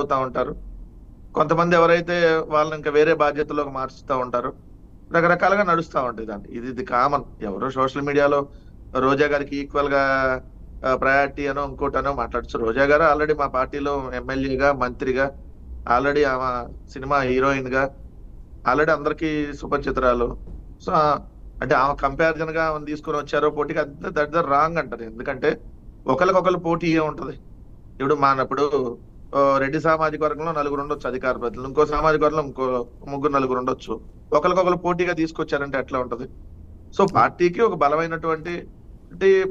అవుతా ఉంటారు. కొంతమంది ఎవరైతే వాళ్ళని ఇంకా వేరే బాధ్యతలోకి మార్చుతూ ఉంటారు. రకరకాలుగా నడుస్తా ఉంటుంది దాన్ని. ఇది కామన్. ఎవరో సోషల్ మీడియాలో రోజా గారికి ఈక్వల్ గా ప్రయారిటీ అనో ఇంకోటనో మాట్లాడచ్చు. రోజా గారు ఆల్రెడీ మా పార్టీలో ఎమ్మెల్యేగా, మంత్రిగా, ఆల్రెడీ ఆమె సినిమా హీరోయిన్ గా ఆల్రెడీ అందరికీ సుపరిచితురాలు. సో అంటే ఆమె కంపారిజన్ గా ఆమెను తీసుకొని వచ్చారో పోటీకి, దట్ ద రాంగ్ అంటారు. ఎందుకంటే ఒకరికొకరు పోటీ ఏముంటది. ఇప్పుడు రెడ్డి సామాజిక వర్గంలో నలుగురు ఉండొచ్చు అధికార ప్రతినిధులు, ఇంకో సామాజిక వర్గంలో ఇంకో ముగ్గురు నలుగురు ఉండొచ్చు. ఒకరికొకరు పోటీగా తీసుకొచ్చారంటే ఎట్లా ఉంటది? సో పార్టీకి ఒక బలమైనటువంటి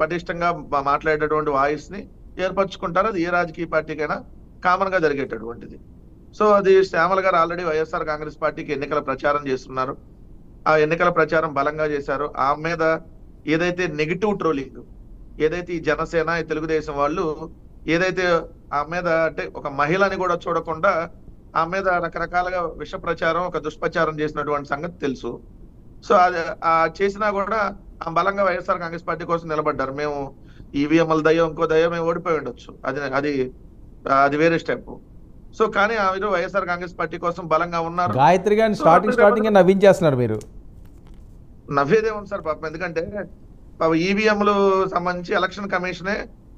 పటిష్టంగా మాట్లాడేటటువంటి వాయిస్ ని ఏర్పరచుకుంటారు. అది ఏ రాజకీయ పార్టీకైనా కామన్ గా జరిగేటటువంటిది. సో అది శ్యామల గారు ఆల్రెడీ వైఎస్ఆర్ కాంగ్రెస్ పార్టీకి ఎన్నికల ప్రచారం చేస్తున్నారు. ఆ ఎన్నికల ప్రచారం బలంగా చేశారు. ఆమె మీద ఏదైతే నెగిటివ్ ట్రోలింగ్, ఏదైతే ఈ జనసేన, ఈ తెలుగుదేశం వాళ్ళు ఏదైతే ఆమె మీద అంటే ఒక మహిళని కూడా చూడకుండా ఆమె మీద రకరకాలుగా విష ప్రచారం, ఒక దుష్ప్రచారం చేసినటువంటి సంగతి తెలుసు. సో అది చేసినా కూడా బలంగా వైఎస్ఆర్ కాంగ్రెస్ పార్టీ కోసం నిలబడ్డారు. మేము ఈవీఎంల దయ్యం ఇంకో దయ్యం మేము ఓడిపోయి ఉండొచ్చు, అది అది వేరే స్టెప్. సో కానీ ఆమె వైఎస్ఆర్ కాంగ్రెస్ పార్టీ కోసం బలంగా ఉన్నారు. గాయత్రి గారిని స్టార్టింగ్ నవ్వించేస్తున్నారు మీరు. నవ్వేదేముంది సార్ పాపం. ఎందుకంటే ఈవీఎంలు సంబంధించి ఎలక్షన్ కమిషనే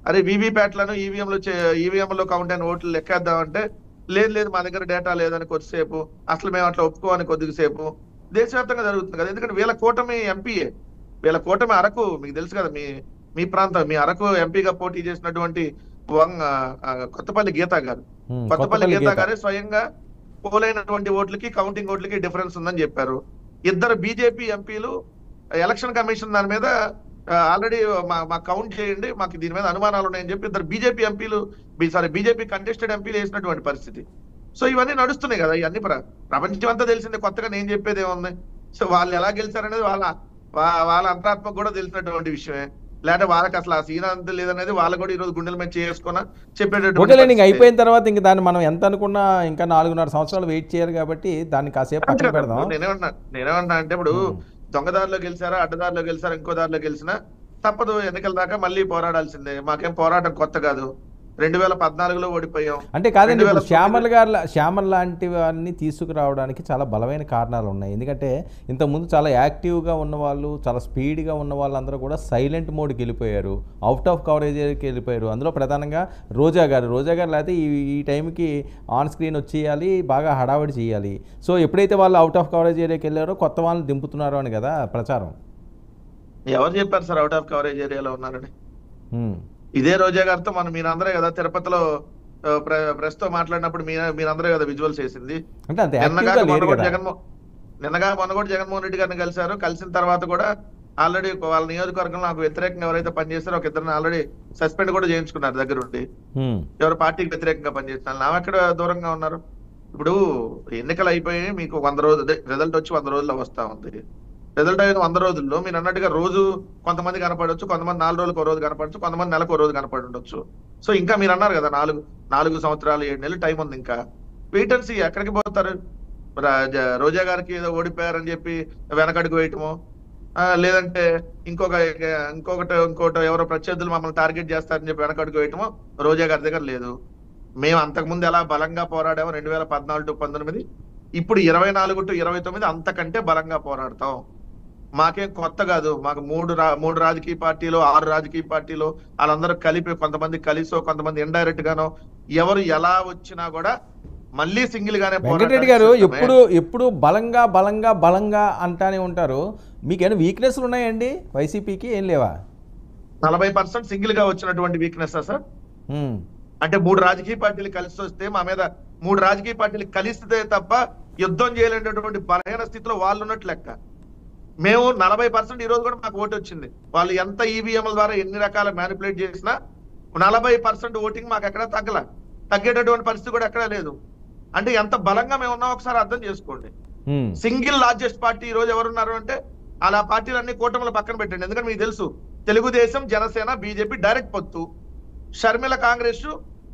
అరే వీవీప్యాట్లను ఈవీఎంలో కౌంట్ అయిన ఓట్లు లెక్కేద్దామంటే లేదు మా దగ్గర డేటా లేదని కొద్దిసేపు, అసలు మేము అట్లా ఒప్పుకోని కొద్దిసేపు. దేశవ్యాప్తంగా జరుగుతుంది కదా. ఎందుకంటే వీళ్ళ కూటమి ఎంపీఏ, వీళ్ళ కూటమి అరకు మీకు తెలుసు కదా, మీ ప్రాంతం, మీ అరకు ఎంపీగా పోటీ చేసినటువంటి కొత్తపల్లి గీతా గారు, కొత్తపల్లి గీతా గారే స్వయంగా పోలైనటువంటి ఓట్లకి కౌంటింగ్ ఓట్లకి డిఫరెన్స్ ఉందని చెప్పారు. ఇద్దరు బీజేపీ ఎంపీలు ఎలక్షన్ కమిషన్ దాని మీద ఆల్రెడీ మా కౌంట్ చేయండి, మాకు దీని మీద అనుమానాలు ఉన్నాయని చెప్పి ఇద్దరు బీజేపీ కంటెస్టెడ్ ఎంపీలు వేసినటువంటి పరిస్థితి. సో ఇవన్నీ నడుస్తున్నాయి కదా. ఇవన్నీ ప్రపంచం అంతా తెలిసిందే, కొత్తగా నేను చెప్పేది ఏముంది. సో వాళ్ళు ఎలా గెలిచారనేది వాళ్ళ అంతరాత్మకు కూడా తెలిసినటువంటి విషయమే. లేదంటే వాళ్ళకి అసలు ఆ సీన్ అంత లేదనేది వాళ్ళు కూడా ఈ రోజు గుండెల మీద చేసుకున్నా చెప్పేటటువంటి. అయిపోయిన తర్వాత ఇంకా దాన్ని మనం ఎంత అనుకున్నా ఇంకా 4.5 సంవత్సరాలు వెయిట్ చేయాలి కాబట్టి దాన్ని కాసేపు పక్కన పెడదాం. నేనేమన్నా అంటే ఇప్పుడు దొంగదారిలో గెలిచారా, అడ్డదారిలో గెలిచారా, ఇంకో దారిలో గెలిచినా తప్పదు, ఎన్నికల దాకా మళ్ళీ పోరాడాల్సిందే. మాకేం పోరాటం కొత్త కాదు. 2014లో ఓడిపోయాం. అంటే కాదండి, శ్యామల్ లాంటి వారిని తీసుకురావడానికి చాలా బలమైన కారణాలు ఉన్నాయి. ఎందుకంటే ఇంతకుముందు చాలా యాక్టివ్గా ఉన్నవాళ్ళు, చాలా స్పీడ్గా ఉన్న వాళ్ళందరూ కూడా సైలెంట్ మోడ్కి వెళ్ళిపోయారు, అవుట్ ఆఫ్ కవరేజ్కి వెళ్ళిపోయారు. అందులో ప్రధానంగా రోజా గారు లేకపోతే ఈ టైంకి ఆన్ స్క్రీన్ వచ్చేయాలి, బాగా హడావిడి చేయాలి. సో ఎప్పుడైతే వాళ్ళు అవుట్ ఆఫ్ కవరేజ్ ఏరియాకి వెళ్ళారో కొత్త వాళ్ళని దింపుతున్నారు అని కదా ప్రచారం. ఎవరు చెప్పారు సార్ అవుట్ ఆఫ్ కవరేజ్ ఏరియాలో ఉన్నారని? ఇదే రోజా గారితో మీరందరే కదా తిరుపతిలో ప్రెస్ తో మాట్లాడినప్పుడు మీరందరే కదా విజువల్స్ చేసింది. నిన్నగా మొన్న కూడా జగన్మోహన్ రెడ్డి గారిని కలిశారు. కలిసిన తర్వాత కూడా ఆల్రెడీ వాళ్ళ నియోజకవర్గంలో నాకు వ్యతిరేకంగా ఎవరైతే పనిచేస్తారో ఒక ఇద్దరిని ఆల్రెడీ సస్పెండ్ కూడా చేయించుకున్నారు దగ్గర ఉండి, ఎవరు పార్టీకి వ్యతిరేకంగా పనిచేస్తున్నారు. నామెక్కడ దూరంగా ఉన్నారు. ఇప్పుడు ఎన్నికలు అయిపోయి మీకు 100 రోజులు రిజల్ట్ వచ్చి 100 రోజుల్లో వస్తా ఉంది. రిజల్ట్ అయిన 100 రోజుల్లో మీరు అన్నట్టుగా రోజు కొంతమంది కనపడవచ్చు, కొంతమంది 4 రోజులకు ఒక రోజు కనపడచ్చు, కొంతమంది నెలకు ఒక రోజు కనపడి ఉండొచ్చు. సో ఇంకా మీరు అన్నారు కదా 4 సంవత్సరాలు 7 నెలలు టైం ఉంది. ఇంకా వెయిట్ అండ్ సీ. ఎక్కడికి పోతారు? రోజా గారికి ఏదో ఓడిపోయారని చెప్పి వెనకడుగు వేయటము, లేదంటే ఇంకోటి ఎవరో ప్రత్యర్థులు మమ్మల్ని టార్గెట్ చేస్తారని చెప్పి వెనకడుగు వేయటము రోజా గారి దగ్గర లేదు. మేము అంతకుముందు ఎలా బలంగా పోరాడామో 2014 to 19, ఇప్పుడు 24 to 29 అంతకంటే బలంగా పోరాడతాం. మాకేం కొత్త కాదు. మాకు 3 రాజకీయ పార్టీలు, 6 రాజకీయ పార్టీలు వాళ్ళందరూ కలిపి, కొంతమంది కలిసో కొంతమంది ఇండైరెక్ట్ గానో, ఎవరు ఎలా వచ్చినా కూడా మళ్ళీ సింగిల్ గానే. వెంకటరెడ్డి గారు ఎప్పుడు బలంగా అంటానే ఉంటారు. మీకేమైనా వీక్నెస్లు ఉన్నాయండి? వైసీపీకి ఏం లేవా? 40% సింగిల్ గా వచ్చినటువంటి వీక్నెస్ సార్. అంటే 3 రాజకీయ పార్టీలు కలిసి వస్తే మా మీద 3 రాజకీయ పార్టీలు కలిస్తే తప్ప యుద్ధం చేయలేనటువంటి బలహీన స్థితిలో వాళ్ళు ఉన్నట్లు లెక్క. మేము 40% ఈ రోజు కూడా మాకు ఓటు వచ్చింది. వాళ్ళు ఎంత ఈవీఎంల ద్వారా ఎన్ని రకాల మ్యానిపులేట్ చేసినా 40% ఓటింగ్ మాకు ఎక్కడ తగ్గేటటువంటి పరిస్థితి కూడా ఎక్కడా లేదు. అంటే ఎంత బలంగా మేము ఉన్నాం ఒకసారి అర్థం చేసుకోండి. సింగిల్ లార్జెస్ట్ పార్టీ ఈ రోజు ఎవరున్నారు అంటే అలా పార్టీలన్నీ కూటమిలో పక్కన పెట్టండి. ఎందుకంటే మీకు తెలుసు తెలుగుదేశం, జనసేన, బీజేపీ డైరెక్ట్ పొత్తు, షర్మిల కాంగ్రెస్,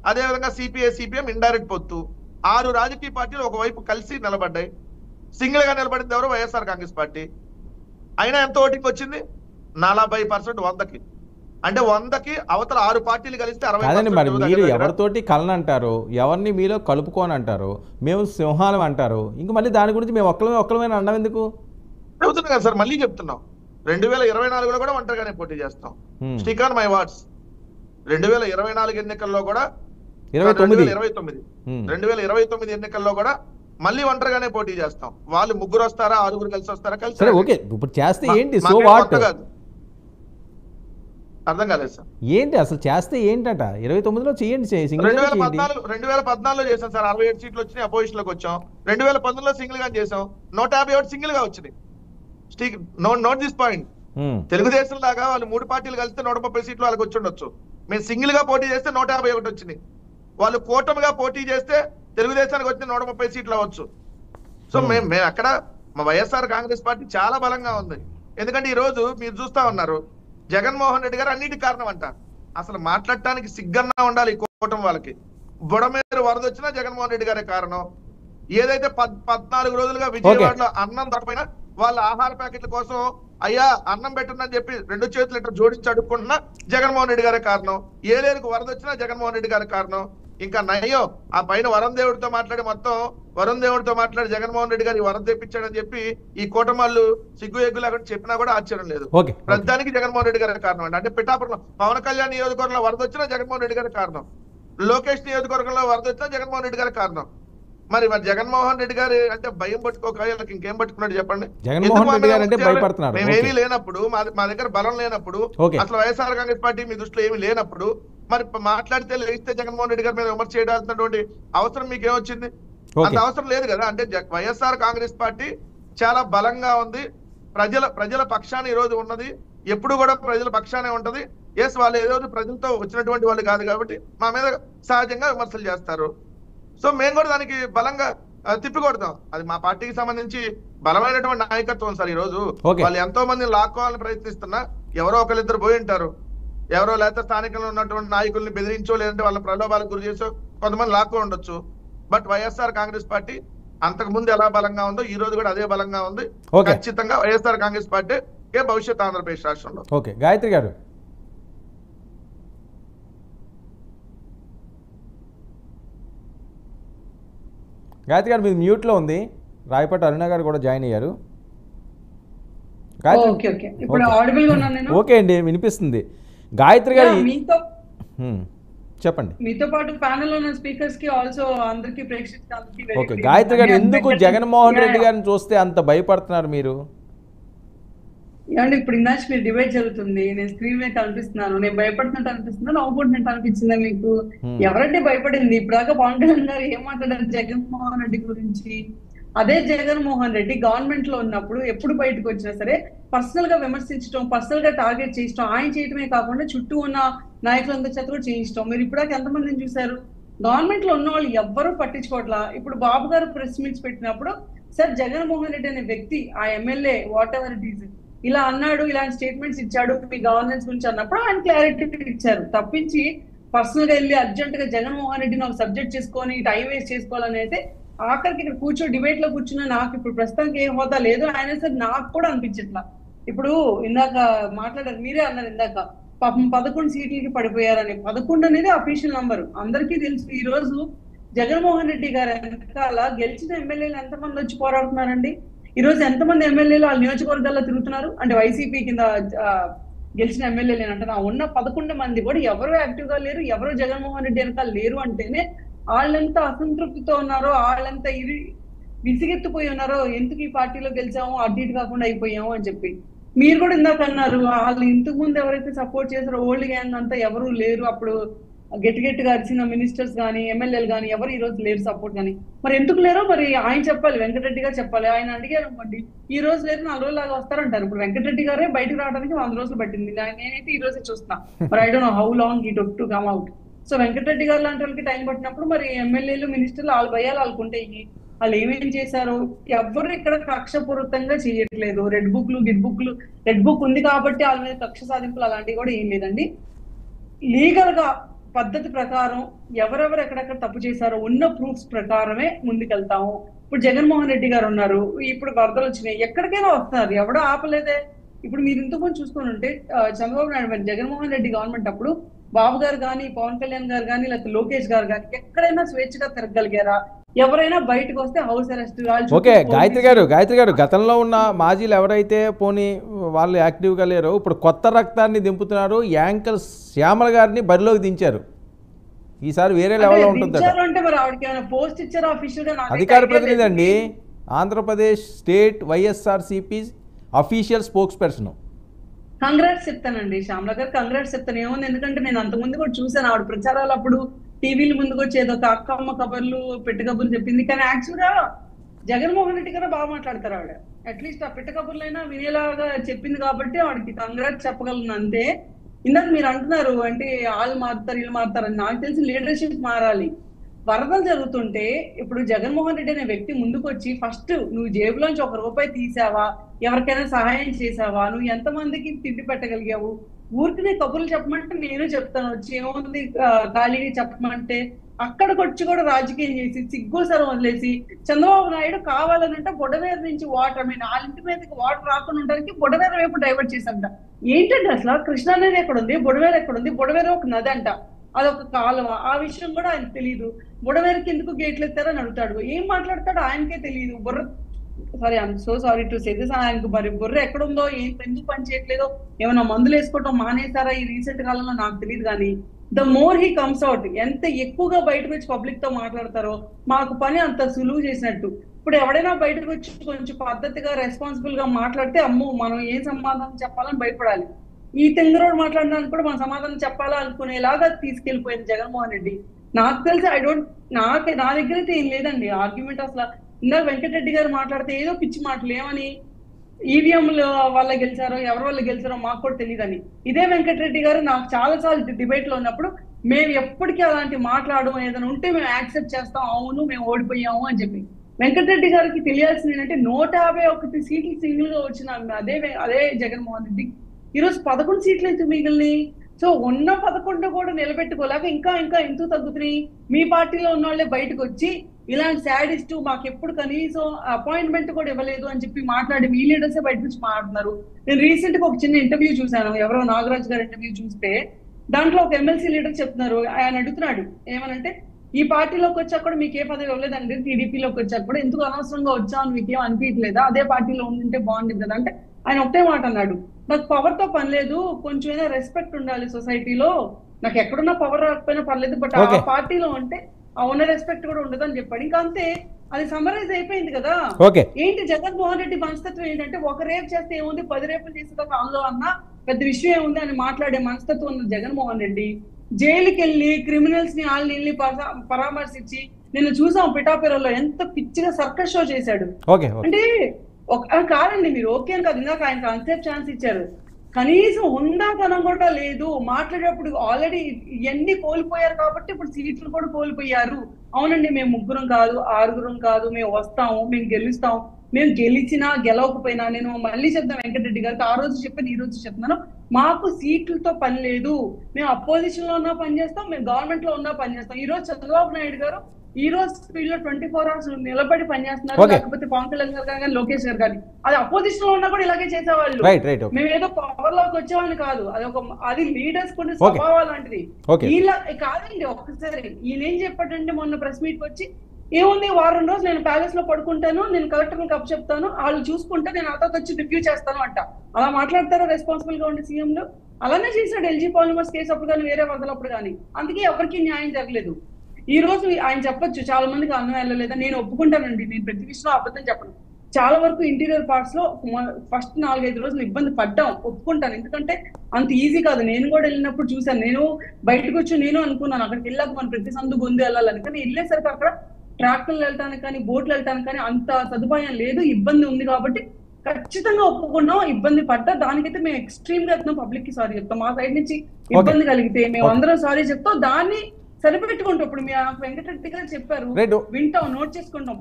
అదేవిధంగా సిపిఎం ఇండైరెక్ట్ పొత్తు. 6 రాజకీయ పార్టీలు ఒకవైపు కలిసి నిలబడ్డాయి. సింగిల్ గా నిలబడింది ఎవరు? వైఎస్ఆర్ కాంగ్రెస్ పార్టీ. అయినా ఎంత ఓటింగ్ వచ్చింది? 40% 100కి. అంటే 100కి అవతల 6 పార్టీలు కలిస్తే కాదండి, మరి 60% మీరు దగ్గర ఎవరితోటి కలన్ అంటారు, ఎవరిని మీలో కలుపుకొని అంటారు, మేము సింహాలం అంటారు, ఇంక మళ్ళీ దాని గురించి మేము ఒక్కలమైన అండం ఎందుకు? చెబుతున్నా కదా సార్, మళ్ళీ చెప్తున్నాం. 2024లో కూడా ఒంటరిగానే పోటీ చేస్తాం. Stick on my words. 2024 ఎన్నికల్లో కూడా 2029 ఎన్నికల్లో కూడా మళ్ళీ ఒంటరిగానే పోటీ చేస్తాం. వాళ్ళు 3 వస్తారా, 6 కలిసి వస్తారా? కలిసి. ఓకే, ఇప్పుడు చేస్తే ఏంటి? So what? అర్థం కాలేదు సార్. ఏంటి అసలు చేస్తే ఏంటట? 29లో చేయండి. 2014లో చేసాం సార్, 67 సీట్లు వచ్చినాయి, అపోజిషన్ లోకి వచ్చాం. 2019లో సింగిల్ గా చేసాం, 151 సింగిల్ గా వచ్చినాయి. Note this point. తెలుగుదేశం లాగా వాళ్ళు 3 పార్టీలు కలిస్తే 130 సీట్లు వాళ్ళకి వచ్చి ఉండొచ్చు. మేము సింగిల్ గా పోటీ చేస్తే 151 వచ్చినాయి. వాళ్ళు కూటమిగా పోటీ చేస్తే తెలుగుదేశానికి వచ్చిన 130 సీట్లు అవ్వచ్చు. సో మేము అక్కడ మా వైఎస్ఆర్ కాంగ్రెస్ పార్టీ చాలా బలంగా ఉంది. ఎందుకంటే ఈ రోజు మీరు చూస్తా ఉన్నారు, జగన్మోహన్ రెడ్డి గారు అన్నిటికీ కారణం అంట. అసలు మాట్లాడటానికి సిగ్గన్నా ఉండాలి ఈ కూటమి వాళ్ళకి. బుడమేరు వరద వచ్చినా జగన్మోహన్ రెడ్డి గారే కారణం. ఏదైతే 14 రోజులుగా విజయవాడలో అన్నం దొరకపోయినా వాళ్ళ ఆహార ప్యాకెట్ల కోసం అయ్యా అన్నం పెట్టండి చెప్పి 2 చేతులు ఇట్లా జోడించి అడుక్కున్నా జగన్మోహన్ రెడ్డి గారే కారణం. ఏలేరుకు వరద వచ్చినా జగన్మోహన్ రెడ్డి గారే కారణం. ఇంకా నయ్యో ఆ పైన వరుణ్ దేవుడితో మాట్లాడి జగన్మోహన్ రెడ్డి గారు వరద తెప్పించాడని చెప్పి ఈ కూటమాళ్ళు సిగ్గు ఎగ్గు లేకుండా చెప్పినా కూడా ఆశ్చర్యం లేదు. ప్రతిదానికి జగన్మోహన్ రెడ్డి గారి కారణం అండి. అంటే పిఠాపురంలో పవన్ కళ్యాణ్ నియోజకవర్గంలో వరద వచ్చినా జగన్మోహన్ రెడ్డి గారి కారణం, లోకేష్ నియోజకవర్గంలో వరద వచ్చినా జగన్మోహన్ రెడ్డి గారి కారణం. మరి జగన్మోహన్ రెడ్డి గారు అంటే భయం పట్టుకోక వీళ్ళకి ఇంకేం పట్టుకున్నాడు చెప్పండి? మేమేమీ లేనప్పుడు, మా దగ్గర బలం లేనప్పుడు, అసలు వైఎస్ఆర్ కాంగ్రెస్ పార్టీ మీ దృష్టిలో ఏమీ లేనప్పుడు మరి మాట్లాడితే లేస్తే జగన్మోహన్ రెడ్డి గారి మీద విమర్శ చేయాల్సినటువంటి అవసరం మీకేమొచ్చింది? అంత అవసరం లేదు కదా. అంటే వైఎస్ఆర్ కాంగ్రెస్ పార్టీ చాలా బలంగా ఉంది, ప్రజల పక్షాన ఈ రోజు ఉన్నది, ఎప్పుడు కూడా ప్రజల పక్షానే ఉంటది. ఎస్, వాళ్ళు ఏదో ప్రజలతో వచ్చినటువంటి వాళ్ళు కాదు కాబట్టి మా మీద సహజంగా విమర్శలు చేస్తారు. సో మేము కూడా దానికి బలంగా తిప్పికొడతాం. అది మా పార్టీకి సంబంధించి బలమైనటువంటి నాయకత్వం సార్. ఈ రోజు వాళ్ళు ఎంతో మందిని లాక్కోవాలని ప్రయత్నిస్తున్నా ఎవరో ఒకరిద్దరు పోయి ఉంటారు, ఎవరో లేకపోతే స్థానికంలో ఉన్నటువంటి నాయకుల్ని బెదిరించో లేదంటే వాళ్ళ ప్రలోభాలకు గురి చేసో కొంతమంది లాక్కో ఉండొచ్చు. బట్ వైఎస్ఆర్ కాంగ్రెస్ పార్టీ అంతకు ముందు ఎలా బలంగా ఉందో ఈ రోజు కూడా అదే బలంగా ఉంది. ఖచ్చితంగా వైఎస్ఆర్ కాంగ్రెస్ పార్టీ భవిష్యత్ ఆంధ్రప్రదేశ్ రాష్ట్రంలో. ఓకే, గాయత్రి గారు. గాయత్రి గారు, మీరు మ్యూట్లో ఉంది. రాయపాటి అరుణ గారు కూడా జాయిన్ అయ్యారు. ఓకే అండి, వినిపిస్తుంది. గాయత్రి గారు చెప్పండి. మీతో పాటు ప్యానెల్ ఉన్న స్పీకర్స్ కి ఆల్సో అందరికి ప్రేక్షకులకి. ఓకే, గాయత్రి గారు, ఎందుకు జగన్మోహన్ రెడ్డి గారిని చూస్తే అంత భయపడుతున్నారు మీరు? ఏమంటే ఇప్పుడు ఇందాక మీరు డిబేట్ జరుగుతుంది, నేను స్క్రీన్ మీద కనిపిస్తున్నాను, నేను భయపడుతున్నట్టు అనిపిస్తుందా, నవ్వుకుంటున్నట్టు అనిపించిందా మీకు? ఎవరంటే భయపడింది? ఇప్పుడు దాకా పవన్ కళ్యాణ్ గారు ఏం మాట్లాడారు జగన్మోహన్ రెడ్డి గురించి? అదే జగన్మోహన్ రెడ్డి గవర్నమెంట్ లో ఉన్నప్పుడు ఎప్పుడు బయటకు వచ్చినా సరే పర్సనల్ గా విమర్శించడం, పర్సనల్ గా టార్గెట్ చేయడం, ఆయన చేయటమే కాకుండా చుట్టూ ఉన్న నాయకులందరి చేత కూడా చేయించడం. మీరు ఇప్పటిదాకా ఎంతమందిని చూసారు? గవర్నమెంట్ లో ఉన్న వాళ్ళు ఎవ్వరూ పట్టించుకోవట్లా. ఇప్పుడు బాబు గారు ప్రెస్ మీట్స్ పెట్టినప్పుడు సార్ జగన్మోహన్ రెడ్డి అనే వ్యక్తి, ఆ MLA what ever it is, ఇలా అన్నాడు, ఇలాంటి స్టేట్మెంట్స్ ఇచ్చాడు మీ గవర్నెన్స్ గురించి అన్నప్పుడు ఆయన క్లారిటీ ఇచ్చారు. తప్పించి పర్సనల్ గా వెళ్ళి అర్జెంట్ గా జగన్మోహన్ రెడ్డిని ఒక సబ్జెక్ట్ చేసుకొని టైం వేస్ట్ చేసుకోవాలని అయితే ఆఖరికి ఇక్కడ డిబేట్ లో కూర్చున్న నాకు ఇప్పుడు ప్రస్తుతానికి ఏ హోదా లేదు ఆయన సార్ నాకు కూడా అనిపించట్లా. ఇప్పుడు ఇందాక మాట్లాడారు, మీరే అన్నారు ఇందాక పాపం 11 సీట్లకి పడిపోయారని. 11 అనేది అఫీషియల్ నంబర్, అందరికీ తెలుసు. ఈ రోజు జగన్మోహన్ రెడ్డి గారు వెనకాల గెలిచిన ఎమ్మెల్యేలు ఎంతమంది వచ్చి పోరాడుతున్నారండి? ఈ రోజు ఎంతమంది ఎమ్మెల్యేలు వాళ్ళ నియోజకవర్గాల్లో తిరుగుతున్నారు? అంటే వైసీపీ కింద గెలిచిన ఎమ్మెల్యేలు అంటే ఉన్న 11 మంది కూడా ఎవరు యాక్టివ్ గా లేరు, ఎవరు జగన్మోహన్ రెడ్డి వెనకాల లేరు అంటేనే వాళ్ళెంత అసంతృప్తితో ఉన్నారో, వాళ్ళెంత విసిగెత్తిపోయి ఉన్నారో, ఎందుకు ఈ పార్టీలో గెలిచాము అటు ఇటు కాకుండా అయిపోయాము అని చెప్పి. మీరు కూడా ఇందాక అన్నారు వాళ్ళు ఇంతకు ముందు ఎవరైతే సపోర్ట్ చేశారో ఓల్డ్ గ్యాంగ్ అంతా ఎవరు లేరు, అప్పుడు గట్టిగా అరిచిన మినిస్టర్స్ కానీ ఎమ్మెల్యేలు కానీ ఎవరు ఈ రోజు లేరు సపోర్ట్ కానీ. మరి ఎందుకు లేరో మరి ఆయన చెప్పాలి, వెంకటరెడ్డి గారు చెప్పాలి. ఆయన అడిగారు అనుకోండి, ఈ రోజు లేరు 4 రోజులు లాగా వస్తారంటారు. ఇప్పుడు వెంకటరెడ్డి గారే బయటకు రావడానికి 100 రోజులు పట్టింది, నేనైతే ఈ రోజే చూస్తున్నా. మరి I don't know how long he took to come out. So Venkata Reddy గారు లాంటి వాళ్ళకి టైం పట్టినప్పుడు మరి ఎమ్మెల్యేలు మినిస్టర్లు వాళ్ళ భయాలు వాళ్ళకుంటాయి. వాళ్ళు ఏమేం చేశారు? ఎవరు ఇక్కడ కక్షపూరితంగా చేయట్లేదు. రెడ్ బుక్ ఉంది కాబట్టి వాళ్ళ మీద కక్ష సాధింపులు అలాంటివి కూడా ఏం లేదండి. లీగల్ గా పద్ధతి ప్రకారం ఎవరెవరు ఎక్కడెక్కడ తప్పు చేశారో ఉన్న ప్రూఫ్స్ ప్రకారమే ముందుకెళ్తాము. ఇప్పుడు జగన్మోహన్ రెడ్డి గారు ఉన్నారు, ఇప్పుడు వరదలు వచ్చినాయి, ఎక్కడికైనా వస్తున్నారు, ఎవడో ఆపలేదే. ఇప్పుడు మీరు ఇంతకుముందు చూసుకొని ఉంటే చంద్రబాబు నాయుడు జగన్మోహన్ రెడ్డి గవర్నమెంట్ అప్పుడు బాబు గారు కానీ, పవన్ కళ్యాణ్ గారు కానీ, లేకపోతే లోకేష్ గారు కానీ ఎక్కడైనా స్వేచ్ఛగా తిరగలిగారా? ఎవరైనా బయటకు వస్తే హౌస్ అరెస్ట్. ఓకే, గాయత్రి గారు గతంలో ఉన్న మాజీలు ఎవరైతే పోనీ వాళ్ళు యాక్టివ్గా లేరో ఇప్పుడు కొత్త రక్తాన్ని దింపుతున్నారు. యాంకర్ శ్యామల గారిని బరిలోకి దించారు. ఈసారి వేరే లెవెల్లో ఉంటుంది. అంటే మరి ఆవిడకి ఏమైనా పోస్ట్ ఇచ్చారా ఆఫీషియల్ గా? అధికార ప్రతినిధి అండి, Andhra Pradesh state YSRCP official spokes person. Congrats చెప్తానండి శ్యామల గారు, కంగ్రాట్స్ చెప్తాను. ఏముంది, ఎందుకంటే నేను అంతకుముందు కూడా చూసాను ఆవిడ ప్రచారాలు. అప్పుడు టీవీల ముందుకు వచ్చి ఏదో ఒక అక్కమ్మ కబర్లు పెట్టి కబుర్లు చెప్పింది. కానీ యాక్చువల్ గా జగన్మోహన్ రెడ్డి గారు బాగా మాట్లాడతారు ఆవిడ. అట్లీస్ట్ ఆ పెట్ట కబుర్లైనా వినేలాగా చెప్పింది కాబట్టి ఆవిడకి కంగ్రాట్స్ చెప్పగలను అంతే. ఇందాక మీరు అంటున్నారు అంటే వాళ్ళు మారుతారు వీళ్ళు మారుతారు అని. నాకు తెలిసి లీడర్షిప్ మారాలి. వరదలు జరుగుతుంటే ఇప్పుడు జగన్మోహన్ రెడ్డి అనే వ్యక్తి ముందుకు వచ్చి ఫస్ట్ నువ్వు జేబులోంచి ₹1 తీసావా, ఎవరికైనా సహాయం చేసావా, నువ్వు ఎంతమందికి తిండి పెట్టగలిగావు, ఊరికి కబుర్లు చెప్పమంటే నేను చెప్తాను, వచ్చి ఏముంది ఖాళీగా చెప్పమంటే అక్కడికి వచ్చి కూడా రాజకీయం చేసి సిగ్గుసరం వదిలేసి చంద్రబాబు నాయుడు కావాలనంటే బుడవేరు నుంచి వాటర్, వాళ్ళ మీదకి వాటర్ రాకుండా ఉండడానికి బుడవేరు వైపు డైవర్ట్ చేశాంట. ఏంటంటే అసలు కృష్ణా నది ఎక్కడుంది, బుడవేరు ఎక్కడుంది? బుడవేరు ఒక నది అంట, అదొక కాలువ. ఆ విషయం కూడా ఆయనకు తెలియదు. బుడవేరుకి ఎందుకు గేట్లు ఎత్తారని అడుగుతాడు. ఏం మాట్లాడతాడో ఆయనకే తెలియదు. Sorry, I'm so sorry to say this. ఆయనకు మరి బుర్ర ఎక్కడుందో, ఎందుకు పని చేయట్లేదో, ఏమైనా మందులు వేసుకోవటం మానేశారా ఈ రీసెంట్ కాలంలో నాకు తెలియదు. కానీ the more he comes out, ఎంత ఎక్కువగా బయటకు వచ్చి పబ్లిక్ తో మాట్లాడతారో మాకు పని అంత సులువు చేసినట్టు. ఇప్పుడు ఎవడైనా బయటకు వచ్చి కొంచెం పద్ధతిగా రెస్పాన్సిబుల్ గా మాట్లాడితే అమ్మో మనం ఏం సమాధానం చెప్పాలని భయపడాలి. ఈ తెంగరోడు మాట్లాడడానికి కూడా మనం సమాధానం చెప్పాలా అనుకునేలాగా తీసుకెళ్లిపోయింది జగన్మోహన్ రెడ్డి. నాకు తెలిసి నా దగ్గర అయితే ఏం లేదండి ఆర్గ్యుమెంట్. అసలు ఇందాక వెంకటరెడ్డి గారు మాట్లాడితే ఏదో పిచ్చి మాటలు, ఏమని ఈవీఎంల వల్ల గెలిచారో ఎవరి వల్ల గెలిచారో మాకు కూడా తెలియదని. ఇదే వెంకటరెడ్డి గారు నాకు చాలా సార్లు డిబేట్ లో ఉన్నప్పుడు మేము ఎప్పటికీ అలాంటి మాట్లాడడం ఏదైనా ఉంటే మేము యాక్సెప్ట్ చేస్తాం, అవును మేము ఓడిపోయాము అని చెప్పి. వెంకటరెడ్డి గారికి తెలియాల్సింది ఏంటంటే 151 సీట్లు సింగిల్ గా వచ్చిన అదే జగన్మోహన్ రెడ్డి ఈరోజు 11 సీట్లు ఎందుకు మిగిలినాయి? సో ఉన్న 11 కూడా నిలబెట్టుకోలేక ఇంకా ఎందుకు తగ్గుతున్నాయి? మీ పార్టీలో ఉన్న వాళ్ళే బయటకు వచ్చి ఇలాంటి శాడిస్ట్ మాకు ఎప్పుడు కనీసం అపాయింట్మెంట్ కూడా ఇవ్వలేదు అని చెప్పి మాట్లాడి మీ లీడర్సే బయట నుంచి మాట్లాడుతున్నారు. నేను రీసెంట్ గా ఒక చిన్న ఇంటర్వ్యూ చూశాను, ఎవరో నాగరాజ్ గారు ఇంటర్వ్యూ చూస్తే దాంట్లో ఒక ఎమ్మెల్సీ లీడర్ చెప్తున్నారు. ఆయన అడుగుతున్నాడు ఏమనంటే, ఈ పార్టీలోకి వచ్చాక కూడా మీకు ఏ పదవి ఇవ్వలేదండి, టీడీపీలోకి వచ్చాక కూడా ఎందుకు అనవసరంగా వచ్చాను, మీకేం అనిపించలేదా, అదే పార్టీలో ఉంటే బాగుంటుంది కదా అంటే ఆయన ఒకటే మాట అన్నాడు, నాకు పవర్ తో పని లేదు, కొంచెమైనా రెస్పెక్ట్ ఉండాలి సొసైటీలో, నాకు ఎక్కడున్నా పవర్ రాకపోయినా పర్లేదు, బట్ ఆ పార్టీలో ఉంటే ఆ ఉన్న రెస్పెక్ట్ కూడా ఉండదు అని చెప్పాడు. ఇంకా అంతే, అది సమరైజ్ అయిపోయింది కదా. ఏంటి జగన్మోహన్ రెడ్డి మనస్తత్వం ఏంటంటే, ఒక రేపు చేస్తే ఏముంది, 10 రేపులు చేసేదాకా అందులో అన్నా పెద్ద విషయం ఏముంది అని మాట్లాడే మనస్తత్వం ఉంది జగన్మోహన్ రెడ్డి. జైలుకి వెళ్ళి క్రిమినల్స్ ని వాళ్ళని పరామర్శించి నిన్ను చూసాం పిఠాపురంలో ఎంత పిచ్చిగా సర్కస్ షో చేశాడు. అంటే కాదండి, మీరు ఓకే అని కాదు, ఇందాక ఆయన కాన్సెప్ట్ ఛాన్స్ ఇచ్చారు, కనీసం హుందాతనం కూడా లేదు. మాట్లాడేటప్పుడు ఆల్రెడీ ఇవన్నీ కోల్పోయారు కాబట్టి ఇప్పుడు సీట్లు కూడా కోల్పోయారు. అవునండి, మేము 3 కాదు 6 కాదు, మేము వస్తాము, మేము గెలుస్తాము, మేము గెలిచినా గెలవకపోయినా, నేను మళ్ళీ చెప్తాను వెంకటరెడ్డి గారికి, ఆ రోజు చెప్పాను ఈ రోజు చెప్తున్నాను, మాకు సీట్లతో పని లేదు, మేము అపోజిషన్ లో ఉన్నా పనిచేస్తాం, మేము గవర్నమెంట్ లో ఉన్నా పనిచేస్తాం. ఈ రోజు చంద్రబాబు నాయుడు గారు ఈ రోజు స్పీడ్ లో 24 hours నిలబడి పనిచేస్తున్నారు, లేకపోతే పవన్ కళ్యాణ్ గారు కానీ లోకేష్ గారు కానీ అది అపోజిషన్ లో ఉన్నా కూడా ఇలాగే చేసేవాళ్ళు. మేము ఏదో పవర్ లోకి వచ్చేవాళ్ళు కాదు, అది లీడర్స్ కొన్ని స్వభావం లాంటిది. వీళ్ళ కాదండి, ఒక్కసారి ఈయన ఏం చెప్పాడంటే మొన్న ప్రెస్ మీట్ వచ్చి, ఏముంది 1 వారం రోజులు నేను ప్యాలెస్ లో పడుకుంటాను, నేను కలెక్టర్ కప్ చెప్తాను, వాళ్ళు చూసుకుంటే నేను అతను వచ్చి రివ్యూ చేస్తాను అంట. అలా మాట్లాడతారా రెస్పాన్సిబుల్ గా ఉండే సీఎంలు? అలానే చేశాడు ఎల్జీ పాలిమర్స్ కేసు అప్పుడు కానీ వేరే వరదలప్పుడు కానీ. అందుకే ఎవరికి న్యాయం జరగలేదు. ఈ రోజు ఆయన చెప్పొచ్చు చాలా మందికి అన్నం వెళ్ళలేదా, నేను ఒప్పుకుంటానండి, నేను ప్రతి విషయంలో అబద్ధం చెప్పను. చాలా వరకు ఇంటీరియర్ పార్ట్స్ లో ఫస్ట్ 4-5 రోజులు ఇబ్బంది పడ్డాం, ఒప్పుకుంటాను. ఎందుకంటే అంత ఈజీ కాదు, నేను కూడా వెళ్ళినప్పుడు చూసాను. నేను బయటకు వచ్చి నేను అనుకున్నాను అక్కడికి వెళ్ళాక మనం ప్రతి సందు గొంతు వెళ్ళాలని, కానీ వెళ్ళేసరికి అక్కడ ట్రాక్టర్లు వెళ్ళటానికి కానీ బోట్లు వెళ్ళటానికి కానీ అంత సదుపాయం లేదు, ఇబ్బంది ఉంది. కాబట్టి ఖచ్చితంగా ఒప్పుకున్నాం, ఇబ్బంది పడ్డా. దానికైతే మేము ఎక్స్ట్రీమ్ గా చెప్తాం, పబ్లిక్ కి సారీ చెప్తాం. మా సైడ్ నుంచి ఇబ్బంది కలిగితే మేము అందరం సారీ చెప్తాం, దాన్ని సరిపెట్టుకుంటాం. ఇప్పుడు మీ వెంకటరెడ్డి గారు చెప్పారు, వింటాం, నోట్ చేసుకుంటాం.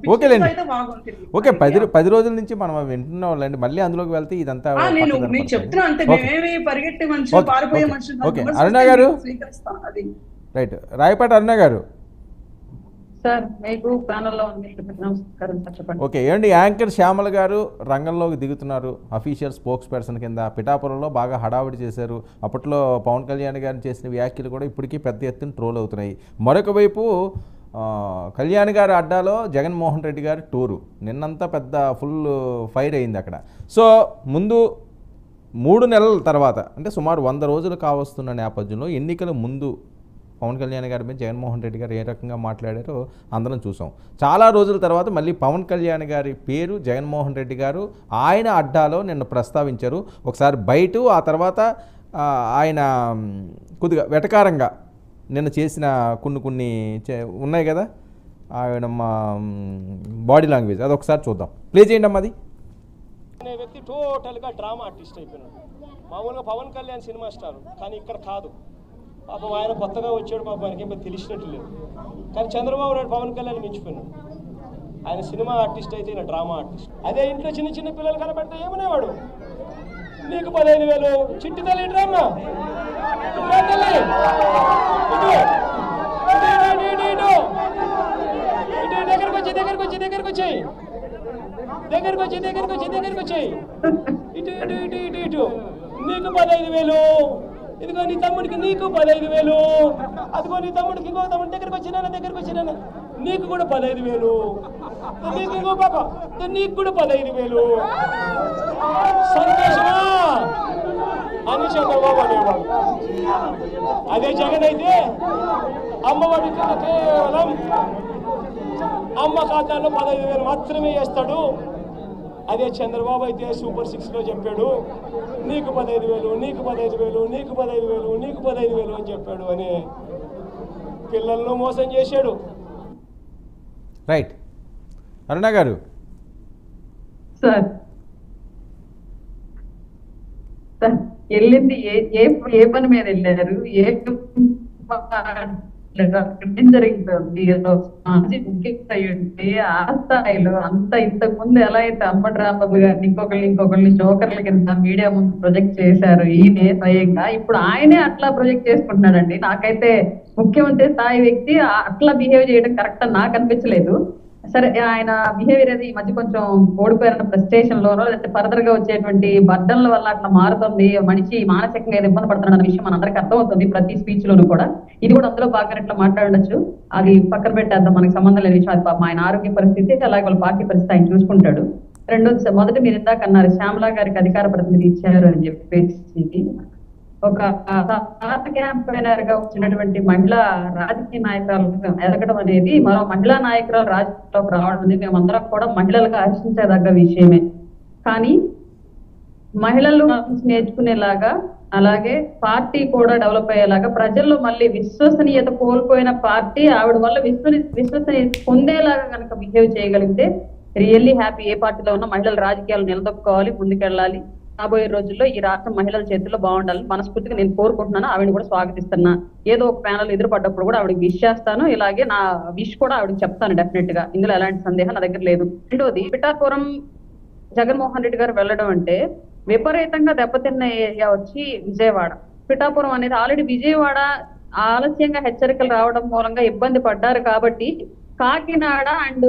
ఓకే, 10 రోజుల నుంచి మనం వింటున్నాం వాళ్ళండి, మళ్ళీ అందులోకి వెళ్తే ఇదంతా నేను చెప్తున్నా అంతే. మేమేమి పరిగెట్టే మనుషులు, పారిపోయే మనుషులు. అరుణ గారు, రైట్, రాయపాటి అరుణ గారు, సార్ మీకు ప్యానల్లో ఉంది నమస్కారం సార్ చెప్పండి. ఓకే, ఏమండి యాంకర్ శ్యామల గారు రంగంలోకి దిగుతున్నారు అఫీషియల్ స్పోక్స్ పర్సన్ కింద. పిఠాపురంలో బాగా హడావిడి చేశారు. అప్పట్లో పవన్ కళ్యాణ్ గారిని చేసిన వ్యాఖ్యలు కూడా ఇప్పటికీ పెద్ద ఎత్తున ట్రోల్ అవుతున్నాయి. మరొక వైపు కళ్యాణ్ గారి అడ్డాలో జగన్మోహన్ రెడ్డి గారి టూరు నిన్నంతా పెద్ద ఫుల్ ఫైర్ అయింది అక్కడ. సో ముందు 3 నెలల తర్వాత అంటే సుమారు 100 రోజులు కావస్తున్న నేపథ్యంలో ఎన్నికల ముందు పవన్ కళ్యాణ్ గారి మీద జగన్మోహన్ రెడ్డి గారు ఏ రకంగా మాట్లాడారో అందరం చూసాం. చాలా రోజుల తర్వాత మళ్ళీ పవన్ కళ్యాణ్ గారి పేరు జగన్మోహన్ రెడ్డి గారు ఆయన అడ్డాలో నిన్న ప్రస్తావించారు. ఒకసారి బయట, ఆ తర్వాత ఆయన కొద్దిగా వెటకారంగా నిన్న చేసిన కొన్ని ఉన్నాయి కదా ఆయన బాడీ లాంగ్వేజ్, అది ఒకసారి చూద్దాం. ప్లే చేయండి అమ్మా. అది అనే వ్యక్తి టోటల్గా డ్రామా ఆర్టిస్ట్ అయిపోయినాడు. మామూలుగా పవన్ కళ్యాణ్ సినిమా స్టార్, కానీ ఇక్కడ కాదు. పాపం ఆయన కొత్తగా వచ్చాడు, పాపం ఆయనకి ఏమో తెలిసినట్టు లేదు. కానీ చంద్రబాబు నాయుడు పవన్ కళ్యాణ్ మించిపోయినాడు. ఆయన సినిమా ఆర్టిస్ట్ అయితే ఈయన డ్రామా ఆర్టిస్ట్. అదే ఇంట్లో చిన్న చిన్న పిల్లలు కనబడితే ఏమనేవాడు, నీకు 15,000 చిట్టి తల్లి డ్రామా దగ్గరకు వచ్చాయి ఇటు ఇటు ఇటు ఇటు ఇటు నీకు 15,000, ఇదిగో నీ తమ్ముడికి నీకు 15,000, అదిగో నీ తమ్ముడికి ఇంకో తమ్ముడి దగ్గరకు వచ్చినా నీకు కూడా 15,000, నీకు ఇంకో పాప నీకు కూడా 15,000. సంతోషమా అని చంద్రబాబు అనేవాడు. అదే జగన్ అయితే అమ్మఒడి కేవలం అమ్మ ఖాతాలో 15,000 మాత్రమే వేస్తాడు. అదే చంద్రబాబు అయితే సూపర్ 6లో చెప్పాడు, నీకు 15,000, నీకు 15,000, నీకు 15,000, నీకు 15,000 అని చెప్పాడు అని పిల్లలను మోసం చేశాడు. రైట్. అరుణ గారు సార్ వెళ్ళింది ఏ పని మీద వెళ్ళారు, జరిగింది ఆ స్థాయిలో అంత ఇంతకు ముందు ఎలా అయితే అంబటి రాంబాబు గారిని ఇంకొకరిని జోకర్ల కింద మీడియా ముందు ప్రొజెక్ట్ చేశారు ఈయనే స్వయంగా, ఇప్పుడు ఆయనే అట్లా ప్రొజెక్ట్ చేసుకుంటున్నాడండి. నాకైతే ముఖ్యమంత్రి స్థాయి వ్యక్తి అట్లా బిహేవ్ చేయడం కరెక్ట్ అని నాకు అనిపించలేదు. సరే, ఆయన బిహేవియర్ అది ఈ మధ్య కొంచెం ఓడిపోయిన ఫ్రస్ట్రేషన్ లోనో లేకపోతే ఫర్దర్ గా వచ్చేటువంటి బర్డన్ల వల్ల అట్లా మారుతుంది, మనిషి మానసికంగా ఏదో ఇబ్బంది పడుతున్నాడు అన్న విషయం మనందరికీ అర్థమవుతుంది ప్రతి స్పీచ్ లోను కూడా. ఇది కూడా అందులో బాగా ఇట్లా మాట్లాడచ్చు, అది పక్కన పెట్టేద్దాం, మనకి సంబంధం లేని విషయం. అది పాపం ఆయన ఆరోగ్య పరిస్థితి, అలాగే వాళ్ళ పార్టీ పరిస్థితి ఆయన చూసుకుంటాడు. రెండోది, మొదటి మీరు ఇందాక అన్నారు శ్యామలా గారికి అధికార ప్రతినిధి ఇచ్చారు అని చెప్పేసి, ఒక క్యాంపెయినర్ గా వచ్చినటువంటి మహిళా రాజకీయ నాయకురాలు ఎదగడం అనేది, మరో మహిళా నాయకురాలు రాజకీయాల్లోకి రావడం అనేది మేమందరం కూడా మహిళలుగా హర్షించేదగ్గ విషయమే. కానీ మహిళలు నేర్చుకునేలాగా, అలాగే పార్టీ కూడా డెవలప్ అయ్యేలాగా, ప్రజల్లో మళ్ళీ విశ్వసనీయత కోల్పోయిన పార్టీ ఆవిడ వల్ల విశ్వసనీయత పొందేలాగా కనుక బిహేవ్ చేయగలిగితే రియల్లీ హ్యాపీ. ఏ పార్టీలో ఉన్న మహిళలు రాజకీయాలు నిలదొక్కుకోవాలి, ముందుకెళ్ళాలి. రాబోయే రోజుల్లో ఈ రాష్ట్రం మహిళల చేతుల్లో బాగుండాలని మనస్ఫూర్తిగా నేను కోరుకుంటున్నాను. ఆవిడని కూడా స్వాగతిస్తున్నా. ఏదో ఒక ప్యానల్ ఎదురుపడ్డప్పుడు కూడా ఆవిడకి విష్ చేస్తాను, ఇలాగే నా విష్ కూడా ఆవిడకి చెప్తాను డెఫినెట్ గా. ఇందులో ఎలాంటి సందేహం నా దగ్గర లేదు. రెండోది, పిఠాపురం జగన్మోహన్ రెడ్డి గారు వెళ్ళడం అంటే విపరీతంగా దెబ్బతిన్న ఏరియా వచ్చి విజయవాడ. పిఠాపురం అనేది ఆల్రెడీ విజయవాడ ఆలస్యంగా హెచ్చరికలు రావడం మూలంగా ఇబ్బంది పడ్డారు కాబట్టి కాకినాడ అండ్